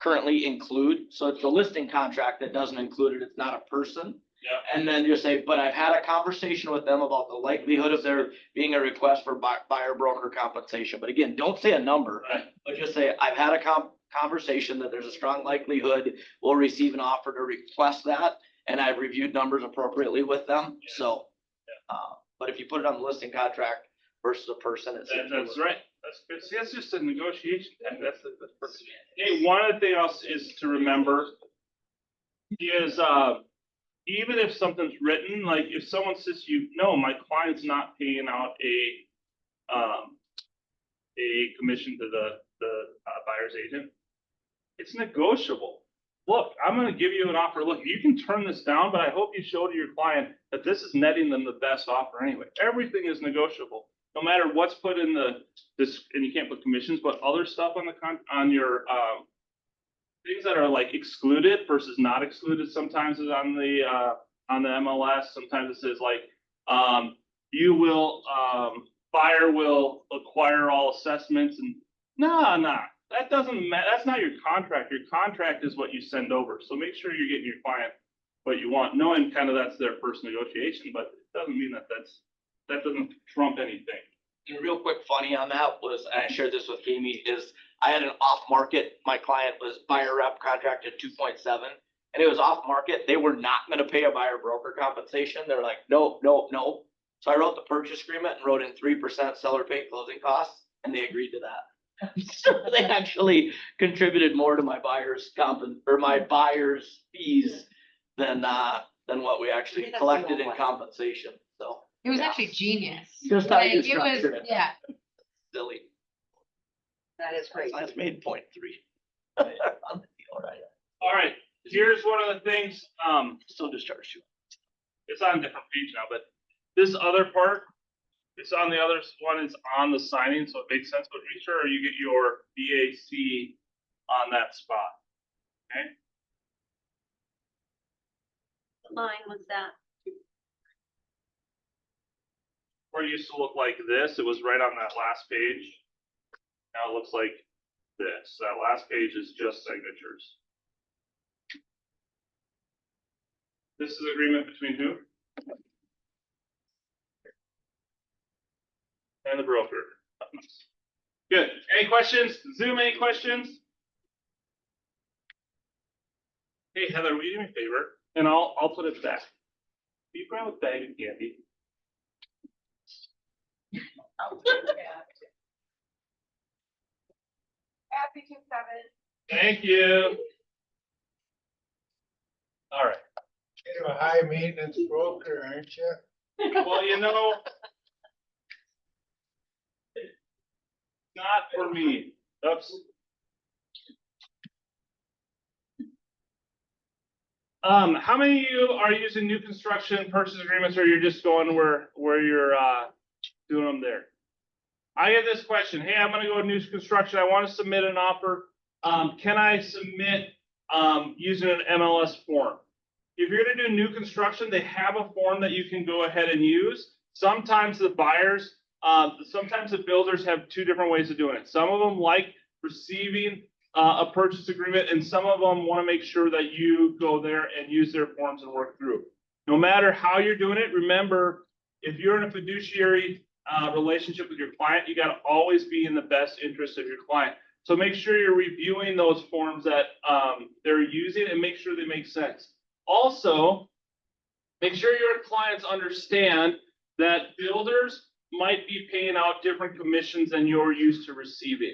currently include, so it's the listing contract that doesn't include it, it's not a person. Yeah. And then just say, but I've had a conversation with them about the likelihood of there being a request for buyer broker compensation. But again, don't say a number, Right. but just say, I've had a conversation that there's a strong likelihood we'll receive an offer to request that. And I've reviewed numbers appropriately with them, so. But if you put it on the listing contract versus a person, it's. That's right. That's good. See, that's just a negotiation. That's the first. Hey, one of the things else is to remember is, even if something's written, like if someone says, my client's not paying out a commission to the buyer's agent, it's negotiable. Look, I'm gonna give you an offer. Look, you can turn this down, but I hope you show to your client that this is netting them the best offer anyway. Everything is negotiable, no matter what's put in this, and you can't put commissions, but other stuff on your things that are like excluded versus not excluded. Sometimes is on the MLS. Sometimes it says like, buyer will acquire all assessments, and nah. That doesn't matter. That's not your contract. Your contract is what you send over. So make sure you're getting your client what you want, knowing kind of that's their first negotiation, but it doesn't mean that doesn't trump anything. And real quick funny on that was, and I shared this with Amy, is I had an off market, my client was buyer rep contracted 2.7, and it was off market. They were not gonna pay a buyer broker compensation. They're like, no. So I wrote the purchase agreement and wrote in 3% seller pay closing costs, and they agreed to that. So they actually contributed more to my buyer's fees than what we actually collected in compensation, so. It was actually genius. Just how you Like, it was, structured it. yeah. Silly. That is great. That's made 0.3. On the deal, right? All right, here's one of the things, Still discharged you. it's on a different page now, but this other part, it's on the other one, it's on the signing, so it makes sense, but make sure you get your BAC on that spot, okay? What line was that? Where it used to look like this, it was right on that last page. Now it looks like this. That last page is just signatures. This is agreement between who? And the broker. Good. Any questions? Zoom, any questions? Hey, Heather, will you do me a favor? And I'll put it back. Will you grab a bag of candy? Happy to 7. Thank you. All right. You're a high maintenance broker, aren't you? Well, not for me. Oops. How many of you are using new construction purchase agreements, or you're just going where you're doing them there? I get this question. Hey, I'm gonna go with new construction. I want to submit an offer. Can I submit using an MLS form? If you're gonna do new construction, they have a form that you can go ahead and use. Sometimes the buyers, sometimes the builders have two different ways of doing it. Some of them like receiving a purchase agreement, and some of them want to make sure that you go there and use their forms and work through. No matter how you're doing it, remember, if you're in a fiduciary relationship with your client, you got to always be in the best interest of your client. So make sure you're reviewing those forms that they're using and make sure they make sense. Also, make sure your clients understand that builders might be paying out different commissions than you're used to receiving,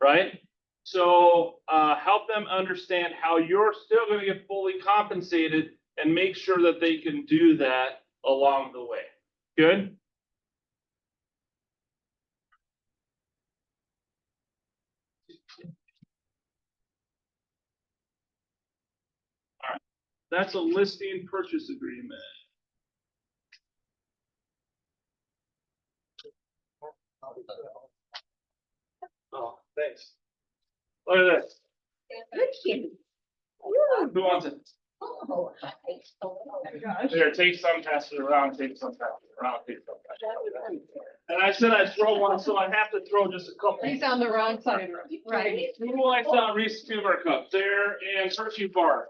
right? So help them understand how you're still going to get fully compensated and make sure that they can do that along the way. Good? That's a listing purchase agreement. Oh, thanks. Look at this. Who wants it? Here, take some, pass it around, take some, pass it around, take some. Pass it around. And I said I'd throw one, so I have to throw just a couple. He's on the wrong side. Right. Who likes Reese's peanut butter cup? There and Hershey bar.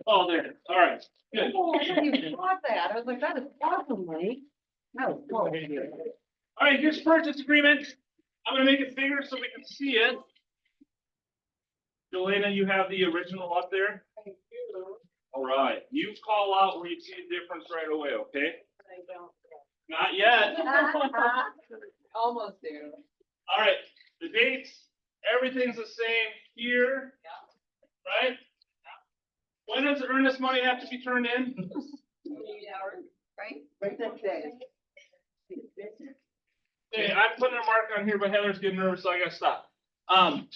Oh, there. All right. Good. Oh, I thought you bought that. I was like, that is awesome, Mike. No. All right, here's purchase agreement. I'm gonna make it bigger so we can see it. Jolena, you have the original up there? Thank you. All right, you call out where you see a difference right away, okay? I don't. Not yet. Almost there. All right, the dates, everything's the same here, right? When does earnest money have to be turned in? 8 hours, right? Right that day. Okay, I'm putting a mark on here, but Heather's getting nervous, so I gotta stop.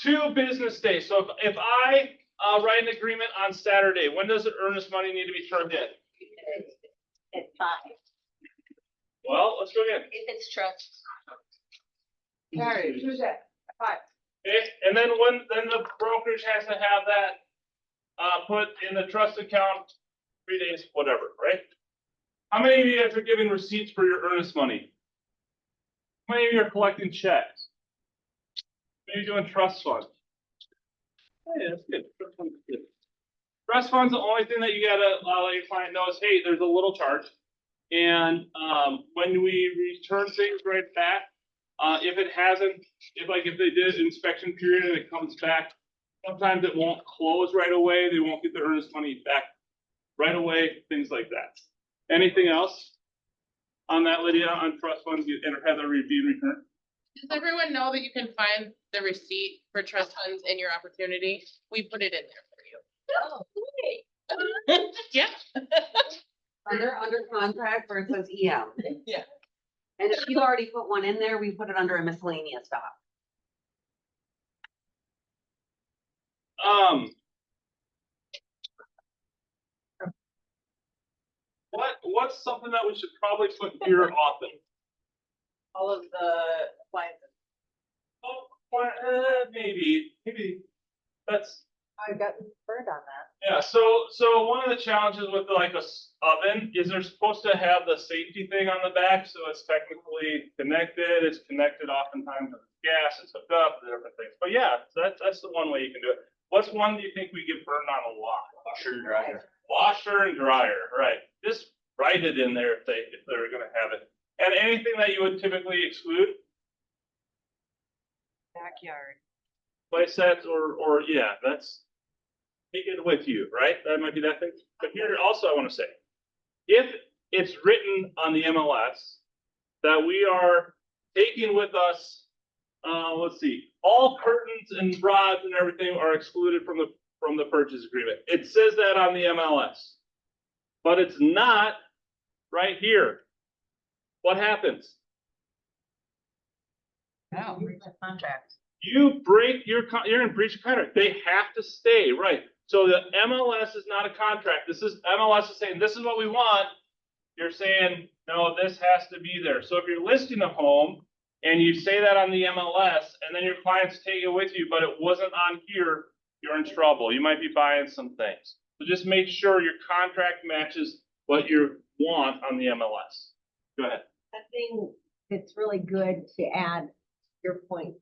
2 business days. So if I write an agreement on Saturday, when does the earnest money need to be turned in? At 5. Well, let's go again. If it's trust. All right, who's that? 5. Okay, and then then the brokerage has to have that put in the trust account 3 days, whatever, right? How many of you guys are giving receipts for your earnest money? How many of you are collecting checks? How many are you doing trust funds? Hey, that's good. Trust funds is good. Trust funds, the only thing that you gotta let your client know is, hey, there's a little charge. And when we return things right back, if it hasn't, if they did an inspection period and it comes back, sometimes it won't close right away. They won't get the earnest money back right away, things like that. Anything else on that, Lydia, on trust funds and Heather review and return? Does everyone know that you can find the receipt for trust funds in your opportunity? We put it in there for you. Yeah. Under contract where it says EM. Yeah. And if you already put one in there, we put it under a miscellaneous doc. What's something that we should probably put here often? All of the appliances. Oh, maybe that's. I've gotten burned on that. Yeah, so one of the challenges with like a oven is they're supposed to have the safety thing on the back, so it's technically connected. It's connected oftentimes with gas. It's hooked up, different things. But yeah, that's the one way you can do it. What's one do you think we get burned on a lot? Washer and dryer. Washer and dryer, right? Just write it in there if they're going to have it. And anything that you would typically exclude, Backyard. play sets or yeah, that's. Take it with you, right? That might be that thing. But here also I want to say, if it's written on the MLS that we are taking with us, let's see, all curtains and rods and everything are excluded from the purchase agreement. It says that on the MLS, but it's not right here. What happens? No. Contract. You break you're in breach of contract. They have to stay, right? So the MLS is not a contract. MLS is saying, this is what we want. You're saying, no, this has to be there. So if you're listing a home and you say that on the MLS and then your clients take it with you, but it wasn't on here, you're in trouble. You might be buying some things. So just make sure your contract matches what you want on the MLS. Go ahead. I think it's really good to add your point,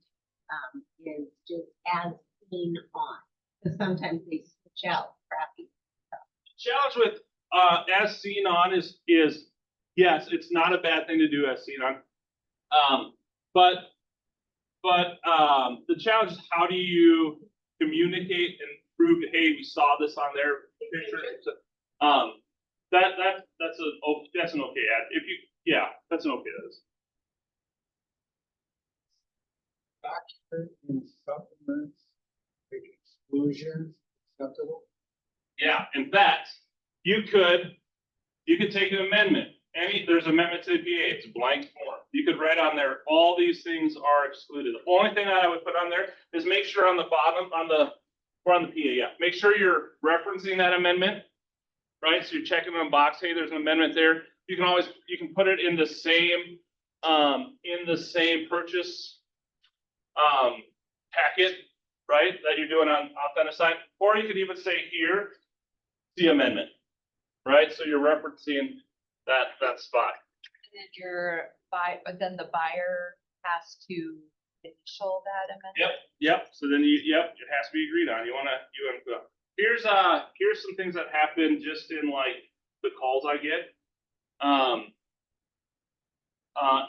is just as seen on, because sometimes they switch out crappy. Challenge with as seen on is yes, it's not a bad thing to do as seen on. But the challenge is how do you communicate and prove, hey, we saw this on their picture. That's an okay ad. That's an okay ad. And supplements, exclusions, acceptable. Yeah, in fact, you could take an amendment. There's amendment to the PA, it's a blank form. You could write on there, all these things are excluded. The only thing that I would put on there is make sure on the bottom, on the We're on the PA, yeah. Make sure you're referencing that amendment, right? So you're checking on box, hey, there's an amendment there. You can put it in the same purchase packet, right? That you're doing on Authenticite, or you could even say here, the amendment, right? So you're referencing that spot. But then the buyer has to initial that amendment? Yep. So then it has to be agreed on. You wanna go. Here's some things that happen just in like the calls I get.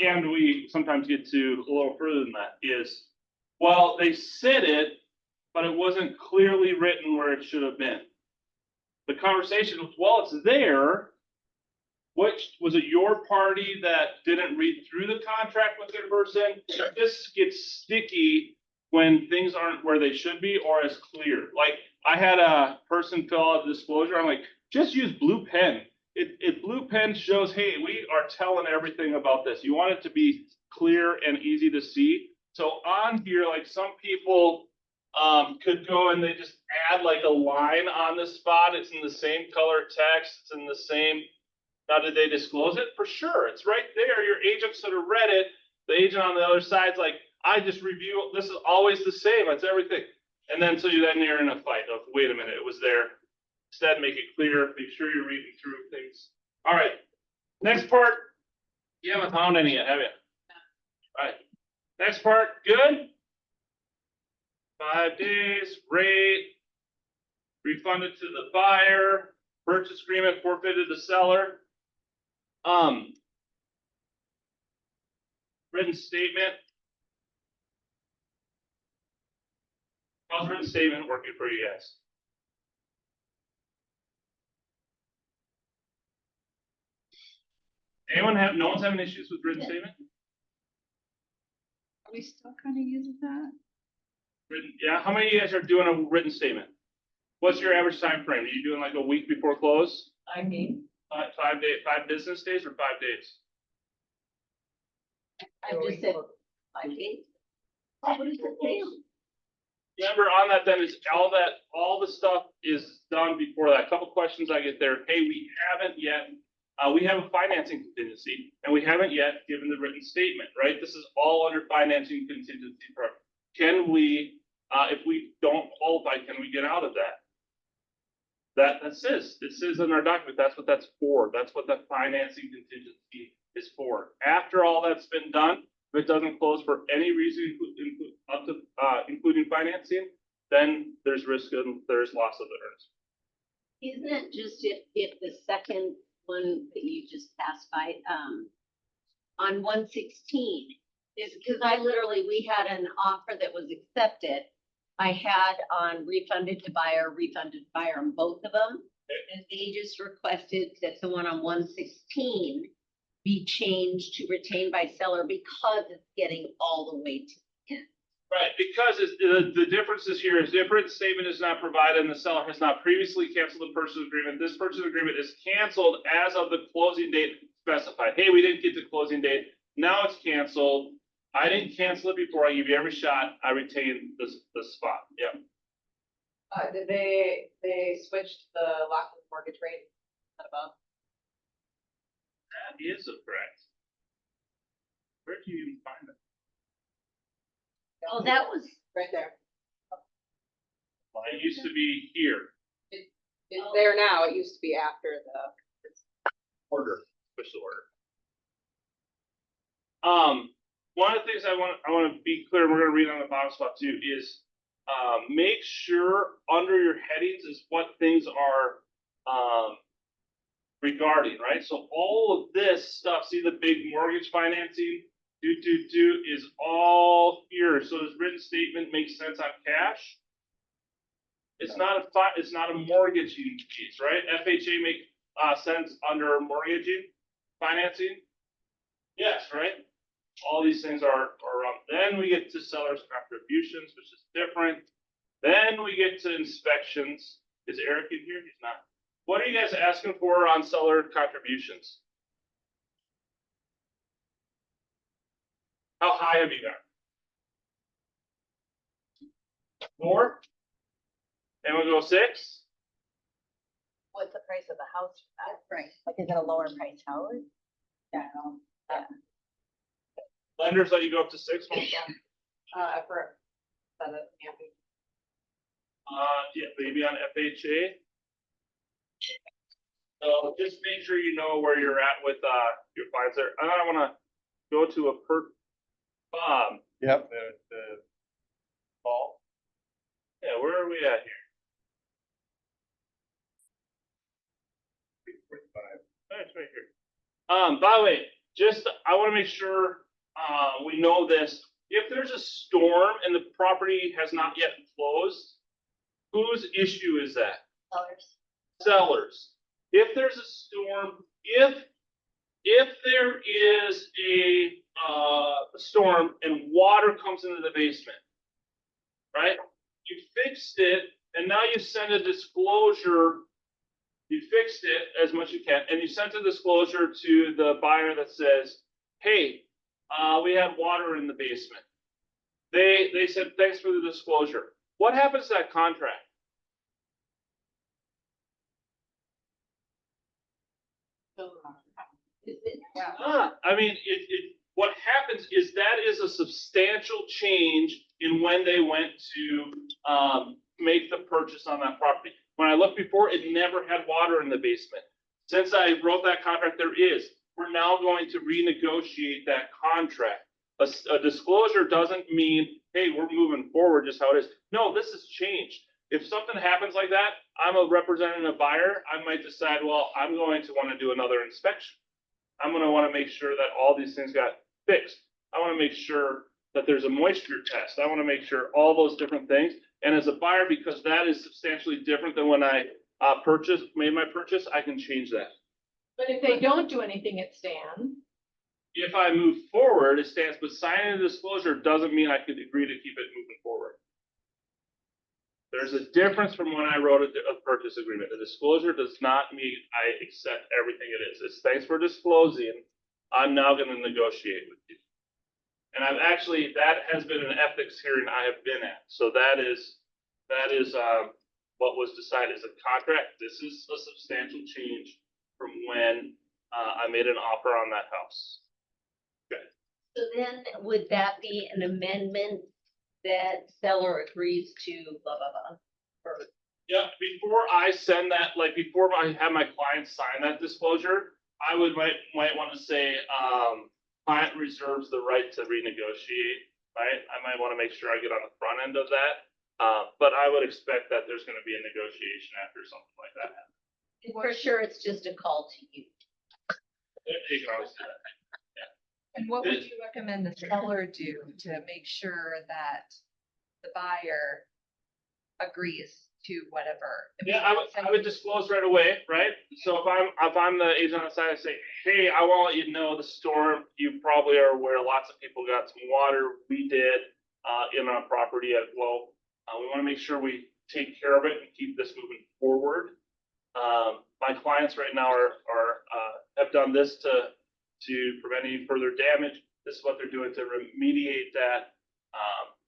And we sometimes get to a little further than that is, well, they said it, but it wasn't clearly written where it should have been. The conversation was, well, it's there. Which was it your party that didn't read through the contract with their person? This gets sticky when things aren't where they should be or as clear. Like I had a person fill out a disclosure. I'm like, just use blue pen. Blue pen shows, hey, we are telling everything about this. You want it to be clear and easy to see. So on here, like some people could go and they just add like a line on the spot. It's in the same color text. It's in the same. Now, did they disclose it? For sure. It's right there. Your agent should have read it. The agent on the other side's like, I just review. This is always the same. It's everything. And then so you're in a fight of, wait a minute, it was there. Instead, make it clear. Make sure you're reading through things. All right. Next part. You haven't found any yet, have you? All right. Next part. Good. 5 days. Rate. Refunded to the buyer. Purchase agreement forfeited to seller. Written statement. How's written statement working for you guys? No one's having issues with written statement? Are we still kind of using that? Yeah, how many of you guys are doing a written statement? What's your average time frame? Are you doing like a week before close? 5 days. 5 business days or 5 days? I just said 5 days. Oh, what is it say? Remember on that then is all the stuff is done before that. A couple questions I get there. Hey, we haven't yet, we have a financing contingency and we haven't yet given the written statement, right? This is all under financing contingency. Can we, if we don't qualify, can we get out of that? It says in our document, that's what that's for. That's what the financing contingency is for. After all that's been done, if it doesn't close for any reason, including financing, then there's risk and there's loss of the earnings. Isn't it just if the second one that you just passed by, on 116, is because we had an offer that was accepted. I had on refunded to buyer on both of them. And they just requested that the one on 116 be changed to retained by seller because it's getting all the way to the end. Right, because the differences here is different statement is not provided and the seller has not previously canceled the purchase agreement. This purchase agreement is canceled as of the closing date specified. Hey, we didn't get the closing date. Now it's canceled. I didn't cancel it before. I give you every shot. I retain the spot. Yeah. Did they switched the locked mortgage rate above? That is correct. Where do you even find it? Oh, that was Right there. Well, it used to be here. It's there now. It used to be after the. Order. Special order. One of the things I want to be clear, and we're going to read on the bottom spot too, is make sure under your headings is what things are regarding, right? So all of this stuff, see the big mortgage financing, is all here. So this written statement makes sense on cash. It's not a mortgaging piece, right? FHA make sense under mortgaging financing. Yes, right? All these things are then we get to seller's contributions, which is different. Then we get to inspections. Is Eric in here? He's not. What are you guys asking for on seller contributions? How high have you got? 4? Anyone go 6? What's the price of the house? Right. Like, is it a lower price house? Yeah, Lenders let you go up to 6? for, yeah. Yeah, maybe on FHA. So just make sure you know where you're at with, your clients there. And I wanna go to a Bob. Yep, the Paul. Yeah, where are we at here? 345. It's right here. By the way, just, I wanna make sure, we know this. If there's a storm and the property has not yet closed, whose issue is that? Sellers. If there's a storm, if there is a storm and water comes into the basement, right? You fixed it and now you send a disclosure. You fixed it as much as you can, and you sent a disclosure to the buyer that says, hey, we had water in the basement. They said, thanks for the disclosure. What happens to that contract? I mean, what happens is that is a substantial change in when they went to make the purchase on that property. When I looked before, it never had water in the basement. Since I wrote that contract, there is. We're now going to renegotiate that contract. A disclosure doesn't mean, hey, we're moving forward just how it is. No, this has changed. If something happens like that, I'm a representing a buyer. I might decide, well, I'm going to want to do another inspection. I'm going to want to make sure that all these things got fixed. I want to make sure that there's a moisture test. I want to make sure all those different things. And as a buyer, because that is substantially different than when I made my purchase, I can change that. But if they don't do anything, it stands. If I move forward, it stands, but signing the disclosure doesn't mean I could agree to keep it moving forward. There's a difference from when I wrote a purchase agreement. The disclosure does not mean I accept everything it is. It's thanks for disclosing. I'm now going to negotiate with you. And I've actually, that has been an ethics hearing I have been at. So that is what was decided as a contract. This is a substantial change from when I made an offer on that house. Okay. So then would that be an amendment that seller agrees to blah, blah, blah? Or Yeah, before I send that, like before I have my client sign that disclosure, I might want to say, client reserves the right to renegotiate, right? I might want to make sure I get on the front end of that. But I would expect that there's going to be a negotiation after something like that happens. for sure, it's just a call to you. You can always do that. And what would you recommend the seller do to make sure that the buyer agrees to whatever? Yeah, I would disclose right away, right? So if I'm the agent on the side, I say, hey, I want to let you know the storm. You probably are aware lots of people got some water. We did in our property as well. We want to make sure we take care of it and keep this moving forward. My clients right now have done this to prevent any further damage. This is what they're doing to remediate that.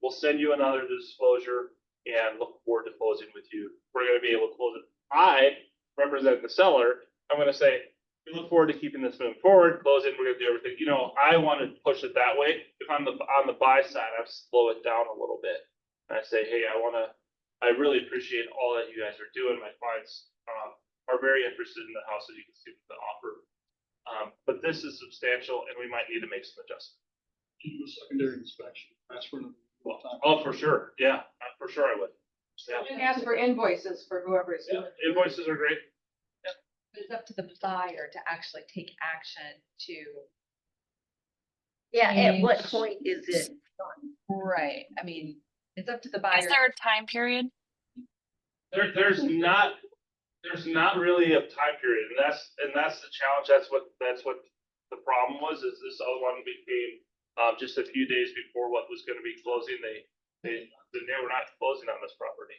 We'll send you another disclosure and look forward to closing with you. We're going to be able to close it. I represent the seller. I'm going to say, we look forward to keeping this moving forward, closing, we're going to do everything. You know, I want to push it that way. If I'm on the buy side, I slow it down a little bit. And I say, hey, I really appreciate all that you guys are doing. My clients are very interested in the house, as you can see with the offer. But this is substantial and we might need to make some adjustments. Do a secondary inspection, ask for an. Oh, for sure. Yeah, for sure I would. Yeah. And ask for invoices for whoever's doing it. Invoices are great. But it's up to the buyer to actually take action to. Yeah, at what Change. point is it done? Right, I mean, it's up to the buyer. Is there a time period? There's not really a time period, and that's the challenge. That's what the problem was. Is this other one became just a few days before what was going to be closing. They were not closing on this property.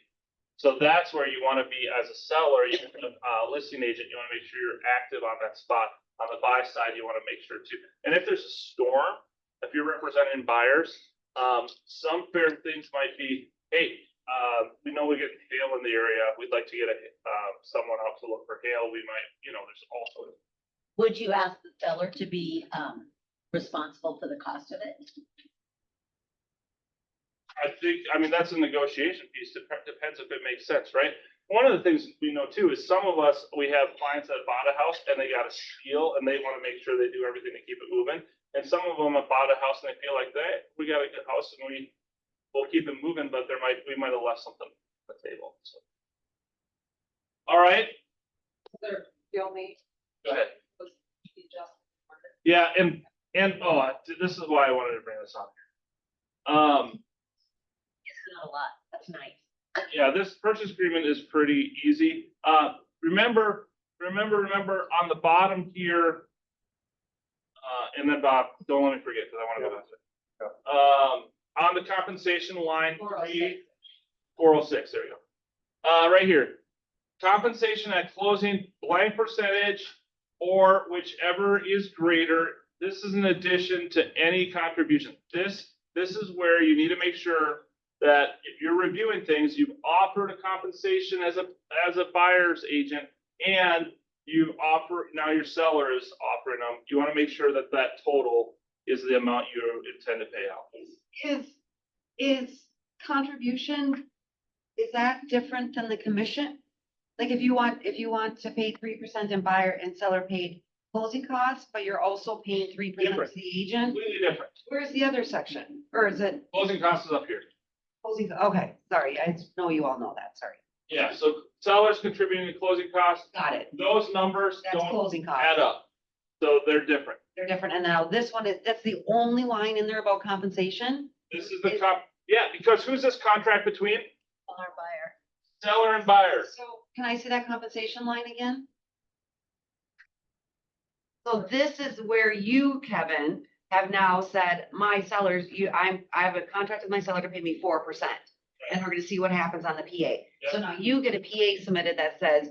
So that's where you want to be as a seller, even a listing agent. You want to make sure you're active on that spot. On the buy side, you want to make sure too. And if there's a storm, if you're representing buyers, some fair things might be, hey, we know we get hail in the area. We'd like to get someone out to look for hail. We might, there's also. Would you ask the seller to be, responsible for the cost of it? I mean, that's a negotiation piece. Depends if it makes sense, right? One of the things we know too is some of us, we have clients that bought a house and they got a steal and they want to make sure they do everything to keep it moving. And some of them have bought a house and they feel like we got a good house and we'll keep it moving, but we might have left something on the table. So. All right. The only. Go ahead. Yeah, and this is why I wanted to bring this on. It's not a lot. That's nice. Yeah, this purchase agreement is pretty easy. Remember on the bottom here, and then Bob, don't let me forget because I want to go back to it. On the compensation line 406, there you go. Right here, compensation at closing blank percentage or whichever is greater. This is in addition to any contribution. This is where you need to make sure that if you're reviewing things, you've offered a compensation as a buyer's agent, and now your seller is offering them. You want to make sure that total is the amount you intend to pay out. Is contribution, is that different than the commission? Like if you want to pay 3% and buyer and seller paid closing costs, but you're also paying 3% to the agent? Completely different. Where's the other section? Or is it Closing costs is up here. closing? Okay, sorry, I know you all know that, sorry. Yeah, so sellers contributing to closing costs. Got it. Those numbers That's don't closing costs. add up. So they're different. They're different. And now this one that's the only line in there about compensation? This is the because who's this contract between? Our buyer. Seller and buyer. So can I see that compensation line again? So this is where you, Kevin, have now said, my sellers, I have a contract with my seller to pay me 4%. And we're gonna see what happens on the PA. So now you get a PA submitted that says,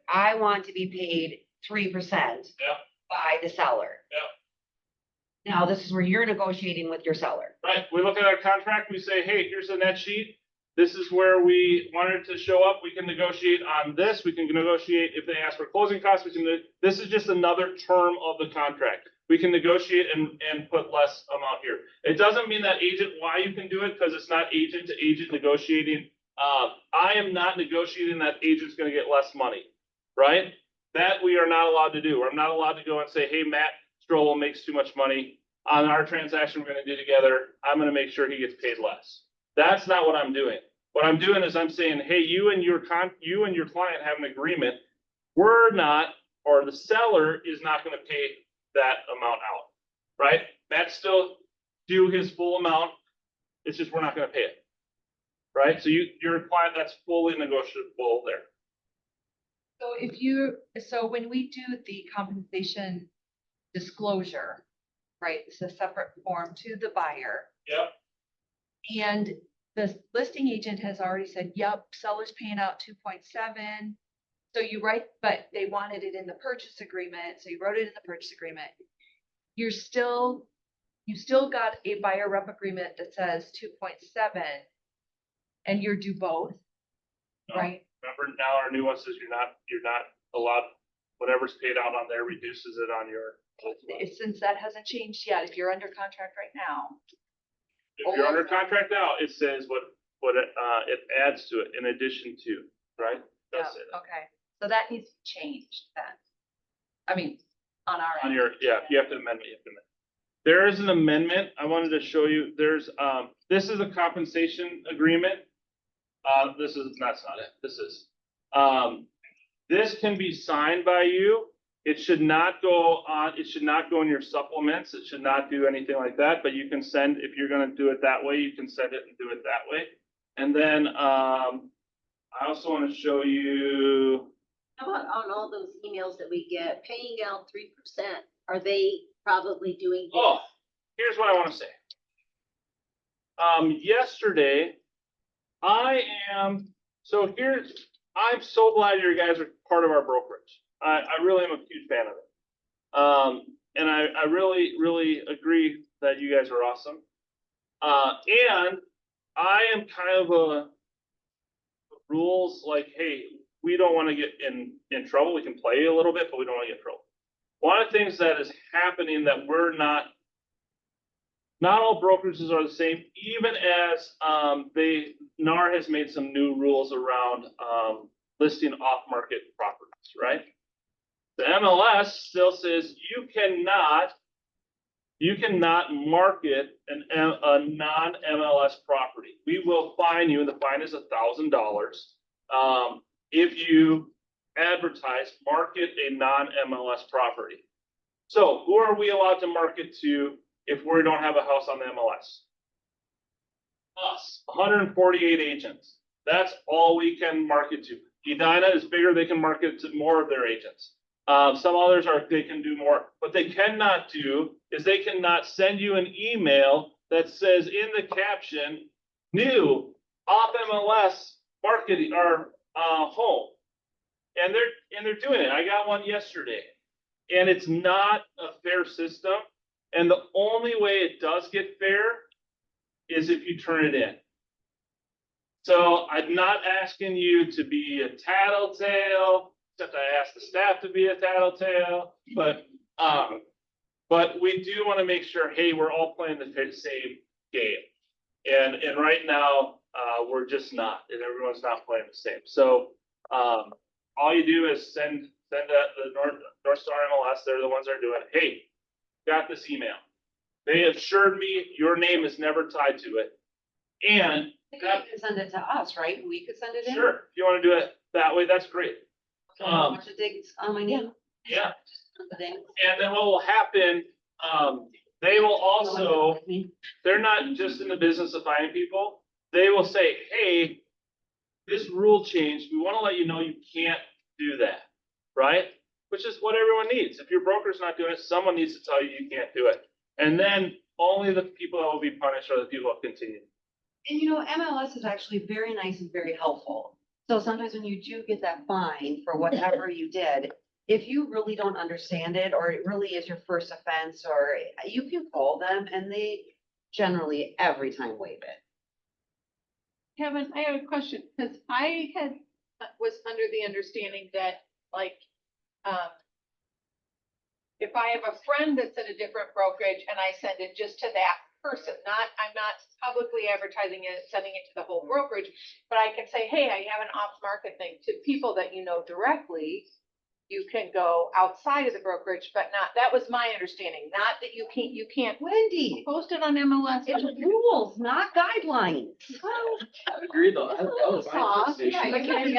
I want to be paid 3% by the seller. Yeah. Now, this is where you're negotiating with your seller. Right, we look at our contract, we say, hey, here's the net sheet. This is where we wanted to show up. We can negotiate on this. We can negotiate if they ask for closing costs. This is just another term of the contract. We can negotiate and put less amount here. It doesn't mean that agent, why you can do it, because it's not agent to agent negotiating. I am not negotiating that agent's gonna get less money, right? That we are not allowed to do. I'm not allowed to go and say, hey, Matt Stroll makes too much money on our transaction we're gonna do together. I'm gonna make sure he gets paid less. That's not what I'm doing. What I'm doing is I'm saying, hey, you and your client have an agreement. We're not, or the seller is not going to pay that amount out, right? That's still due his full amount. It's just we're not going to pay it, right? So your client, that's fully negotiable there. So when we do the compensation disclosure, right, it's a separate form to the buyer. Yep. And the listing agent has already said, yep, seller's paying out 2.7. So you write, but they wanted it in the purchase agreement. So you wrote it in the purchase agreement. You still got a buyer rep agreement that says 2.7 and you're due both, right? Remember now our new one says you're not allowed, whatever's paid out on there reduces it on your. Since that hasn't changed yet, if you're under contract right now. If you're under contract now, it says what it adds to it in addition to, right? That's it. Okay, so that needs to change then. I mean, on our end. You have to amend it. There is an amendment I wanted to show you. There's, this is a compensation agreement. That's not it. This can be signed by you. It should not go in your supplements. It should not do anything like that, but you can send, if you're gonna do it that way, you can send it and do it that way. And then, I also want to show you. How about on all those emails that we get, paying out 3%, are they probably doing this? Oh, here's what I want to say. Yesterday, I'm so glad you guys are part of our brokerage. I really am a huge fan of it. And I really, really agree that you guys are awesome. And I am kind of a rules like, hey, we don't want to get in trouble. We can play a little bit, but we don't want to get in trouble. One of the things that is happening that we're not all brokerages are the same, even as NAR has made some new rules around listing off-market properties, right? The MLS still says you cannot market a non-MLS property. We will fine you, and the fine is $1,000 if you market a non-MLS property. So who are we allowed to market to if we don't have a house on the MLS? Us, 148 agents. That's all we can market to. Edina is bigger, they can market to more of their agents. Some others they can do more. What they cannot do is they cannot send you an email that says in the caption, new off MLS marketing or home. And they're doing it. I got one yesterday. And it's not a fair system. And the only way it does get fair is if you turn it in. So I'm not asking you to be a tattletale, except I asked the staff to be a tattletale, but we do want to make sure, hey, we're all playing the same game. And right now, we're just not, and everyone's not playing the same. So all you do is send the North Star MLS, they're the ones that are doing it. Hey, got this email. They assured me your name is never tied to it. And You can send it to us, right? We could send it in? sure, if you want to do it that way, that's great. How much it takes on my name? Yeah. And then what will happen, they will also, they're not just in the business of finding people. They will say, hey, this rule changed. We want to let you know you can't do that, right? Which is what everyone needs. If your broker's not doing it, someone needs to tell you you can't do it. And then only the people that will be punished are the people that continue. And MLS is actually very nice and very helpful. So sometimes when you do get that fine for whatever you did, if you really don't understand it, or it really is your first offense, or you can call them and they generally every time waive it. Kevin, I have a question, because I was under the understanding that, like, if I have a friend that's at a different brokerage and I send it just to that person, I'm not publicly advertising it, sending it to the whole brokerage, but I can say, hey, I have an off-market thing to people that you know directly. You can go outside of the brokerage, but that was my understanding, not that you can't Wendy, post it on MLS. it's rules, not guidelines. I agree though. That was my interpretation.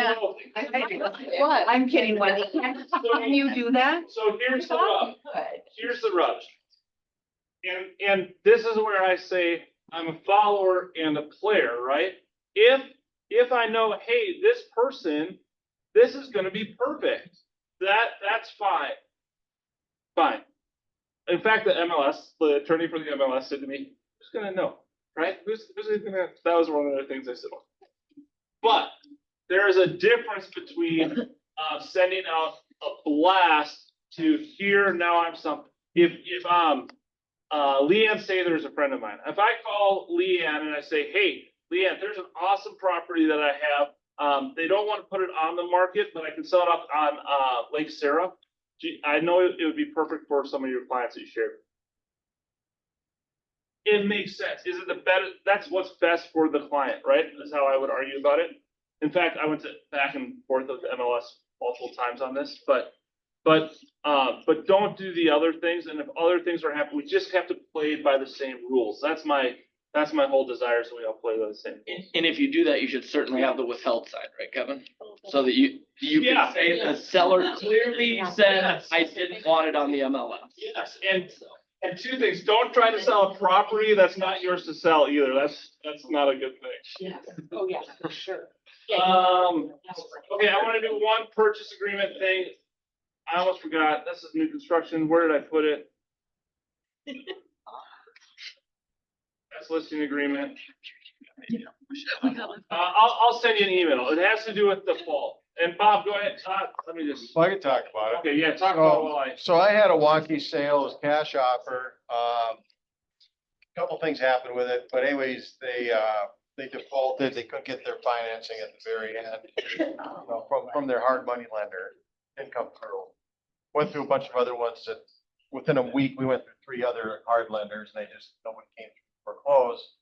I'm kidding, Wendy. Can you do that? So here's the rub. Here's the rub. And this is where I say I'm a follower and a player, right? If I know, hey, this person, this is going to be perfect. That's fine. Fine. In fact, the attorney for the MLS said to me, who's going to know, right? Who's going to, that was one of the things I said. But there is a difference between sending out a blast to here, now I'm something. If Leanne Sather is a friend of mine. If I call Leanne and I say, hey, Leanne, there's an awesome property that I have. They don't want to put it on the market, but I can sell it up on Lake Sarah. I know it would be perfect for some of your clients that you shared. It makes sense. Is it the better? That's what's best for the client, right? That's how I would argue about it. In fact, I went back and forth with MLS multiple times on this, but don't do the other things. And if other things are happening, we just have to play by the same rules. That's my whole desire. So we all play by the same rules. And if you do that, you should certainly have the withheld side, right, Kevin? So that you can say the seller clearly said, I didn't want it on the MLS. Yes, and two things, don't try to sell a property that's not yours to sell either. That's not a good thing. Yes. Oh, yeah, for sure. Okay, I want to do one purchase agreement thing. I almost forgot. This is new construction. Where did I put it? That's listing agreement. I'll send you an email. It has to do with the fall. And Bob, go ahead. Let me just. Well, I can talk about it. Okay, yeah, talk about while I. So I had a wonky sale, it was cash offer. Couple things happened with it, but anyways, they defaulted, they couldn't get their financing at the very end, you know, from their hard money lender, didn't come through. Went through a bunch of other ones that, within a week, we went through 3 other hard lenders, and nobody came to foreclose.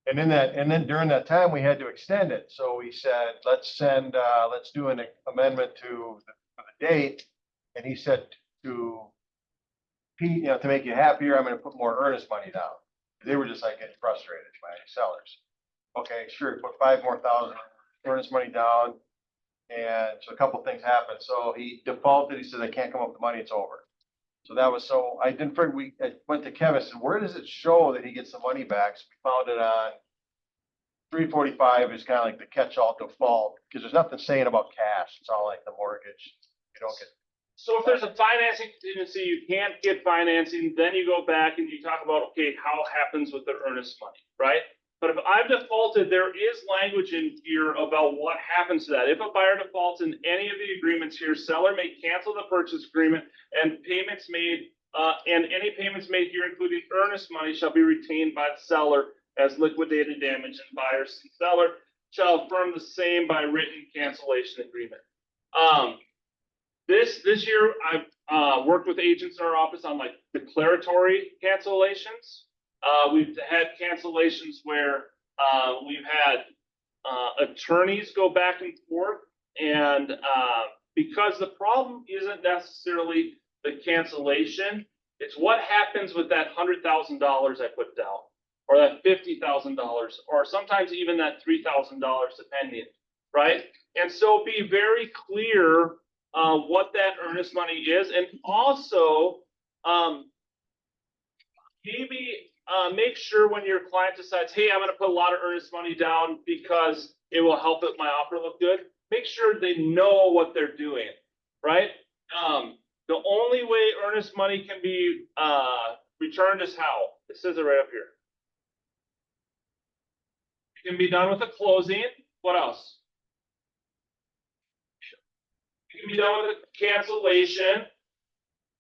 And then during that time, we had to extend it, so we said, let's do an amendment to the date, and he said to Pete, you know, to make you happier, I'm gonna put more earnest money down. They were just like getting frustrated by sellers. Okay, sure, put 5,000 more earnest money down. And so a couple things happened. So he defaulted. He said, I can't come up with the money. It's over. So that was, so I didn't figure, I went to Kevin and said, where does it show that he gets the money back? So we found it on 345 is kind of like the catch-all default, because there's nothing saying about cash. It's all like the mortgage. You don't get. So if there's a financing contingency, you can't get financing, then you go back and you talk about, okay, how happens with the earnest money, right? But if I've defaulted, there is language in here about what happens to that. If a buyer defaults in any of the agreements here, seller may cancel the purchase agreement and payments made, and any payments made here, including earnest money, shall be retained by the seller as liquidated damage, and buyers and seller shall affirm the same by written cancellation agreement. This year, I've worked with agents in our office on like declaratory cancellations. We've had cancellations where we've had attorneys go back and forth, and because the problem isn't necessarily the cancellation, it's what happens with that $100,000 I put down, or that $50,000, or sometimes even that $3,000 depending, right? And so be very clear what that earnest money is, and also maybe make sure when your client decides, hey, I'm going to put a lot of earnest money down because it will help my offer look good. Make sure they know what they're doing, right? The only way earnest money can be returned is how? It says it right up here. It can be done with a closing. What else? It can be done with a cancellation.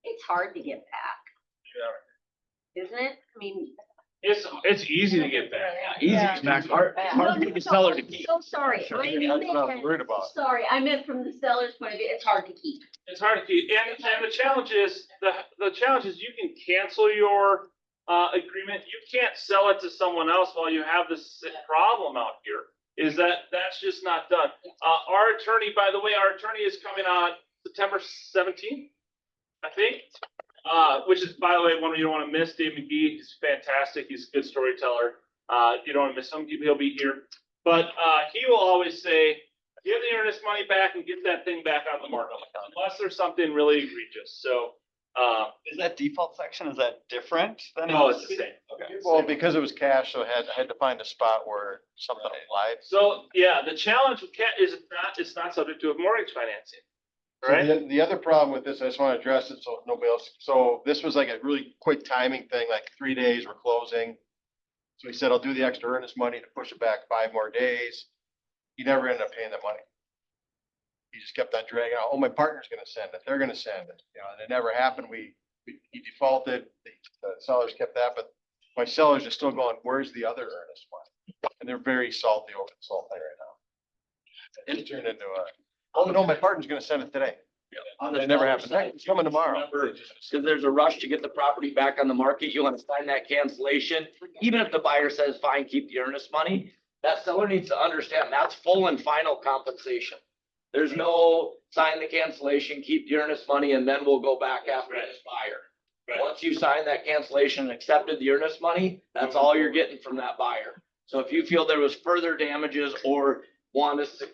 It's hard to get back, isn't it? I mean. It's easy to get back. Easy to get back, hard to get the seller to keep. So sorry. That's what I was worried about. Sorry, I meant from the seller's point of view, it's hard to keep. It's hard to keep, and the challenge is the challenge is you can cancel your agreement. You can't sell it to someone else while you have this problem out here. That's just not done. Our attorney, by the way, is coming on September 17th, I think. Which is, by the way, one you don't want to miss. Dave McGee, he's fantastic. He's a good storyteller. You don't want to miss him. He'll be here. But he will always say, give the earnest money back and get that thing back on the market, unless there's something really egregious. So. Is that default section, is that different than? No, it's the same. Okay. Well, because it was cash, so I had to find a spot where something applied. So, yeah, the challenge with CAT is it's not subject to a mortgage financing. So Right? the other problem with this, I just want to address it so nobody else, so this was like a really quick timing thing, like 3 days, we're closing. So he said, I'll do the extra earnest money to push it back 5 more days. He never ended up paying the money. He just kept on dragging out, oh, my partner's gonna send it, they're gonna send it, you know, and it never happened. He defaulted, the sellers kept that, but my sellers are still going, where's the other earnest money? And they're very salty over this whole thing right now. It turned into a, oh, no, my partner's gonna send it today. It never happened. It's coming tomorrow. Because there's a rush to get the property back on the market. You want to sign that cancellation. Even if the buyer says, fine, keep the earnest money, that seller needs to understand that's full and final compensation. There's no sign the cancellation, keep the earnest money, and then we'll go back after this buyer. Right. Once you sign that cancellation and accepted the earnest money, that's all you're getting from that buyer. So if you feel there was further damages or want us to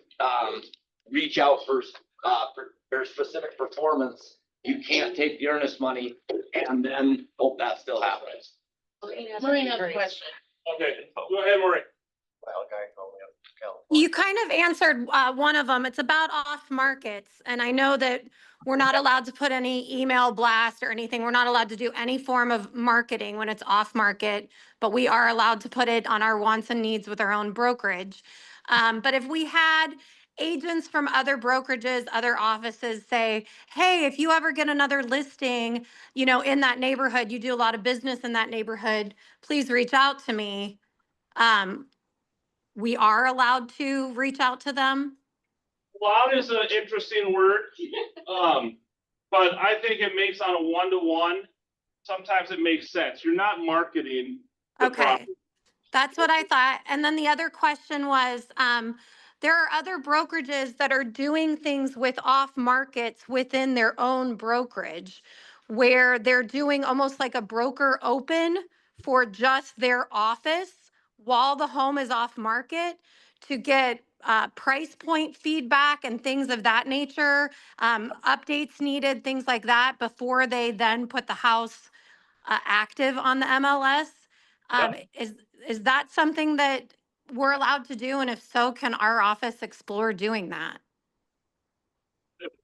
reach out for specific performance, you can't take the earnest money and then hope that still happens. Maureen has a question. Okay, go ahead, Maureen. Well, guy told me I'm from California. You kind of answered one of them. It's about off markets. And I know that we're not allowed to put any email blast or anything. We're not allowed to do any form of marketing when it's off market, but we are allowed to put it on our wants and needs with our own brokerage. But if we had agents from other brokerages, other offices say, hey, if you ever get another listing, you know, in that neighborhood, you do a lot of business in that neighborhood, please reach out to me. we are allowed to reach out to them? Loud is an interesting word. But I think it makes on a one-to-one, sometimes it makes sense. You're not marketing the Okay. property. That's what I thought. And then the other question was, there are other brokerages that are doing things with off markets within their own brokerage where they're doing almost like a broker open for just their office while the home is off market to get price point feedback and things of that nature, updates needed, things like that before they then put the house active on the MLS. Is that something that we're allowed to do? And if so, can our office explore doing that?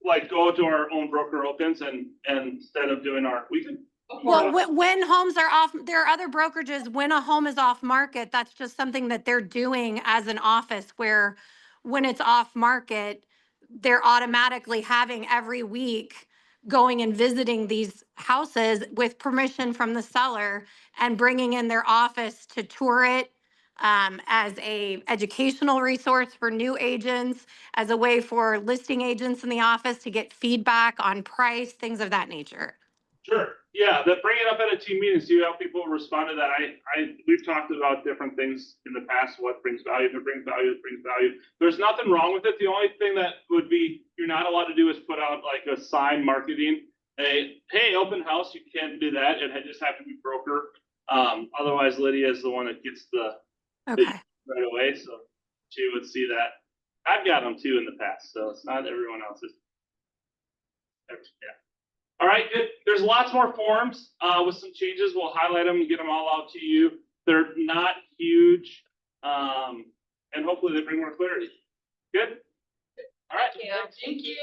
Like go to our own broker opens and instead of doing we can. Well, when homes are off, there are other brokerages, when a home is off market, that's just something that they're doing as an office where when it's off market, they're automatically having every week going and visiting these houses with permission from the seller and bringing in their office to tour it as a educational resource for new agents, as a way for listing agents in the office to get feedback on price, things of that nature. Sure. Yeah, bring it up at a team meeting, see how people respond to that. We've talked about different things in the past, what brings value, if it brings value, it brings value. There's nothing wrong with it. The only thing that would be, you're not allowed to do is put out like a sign marketing, hey, open house, you can't do that. It just have to be broker. Otherwise Lydia is the one that gets the right away. So she would see that. I've got them too in the past, so it's not everyone else's. Yeah. All right, good. There's lots more forms with some changes. We'll highlight them and get them all out to you. They're not huge, and hopefully they bring more clarity. Good? All right. Thank you.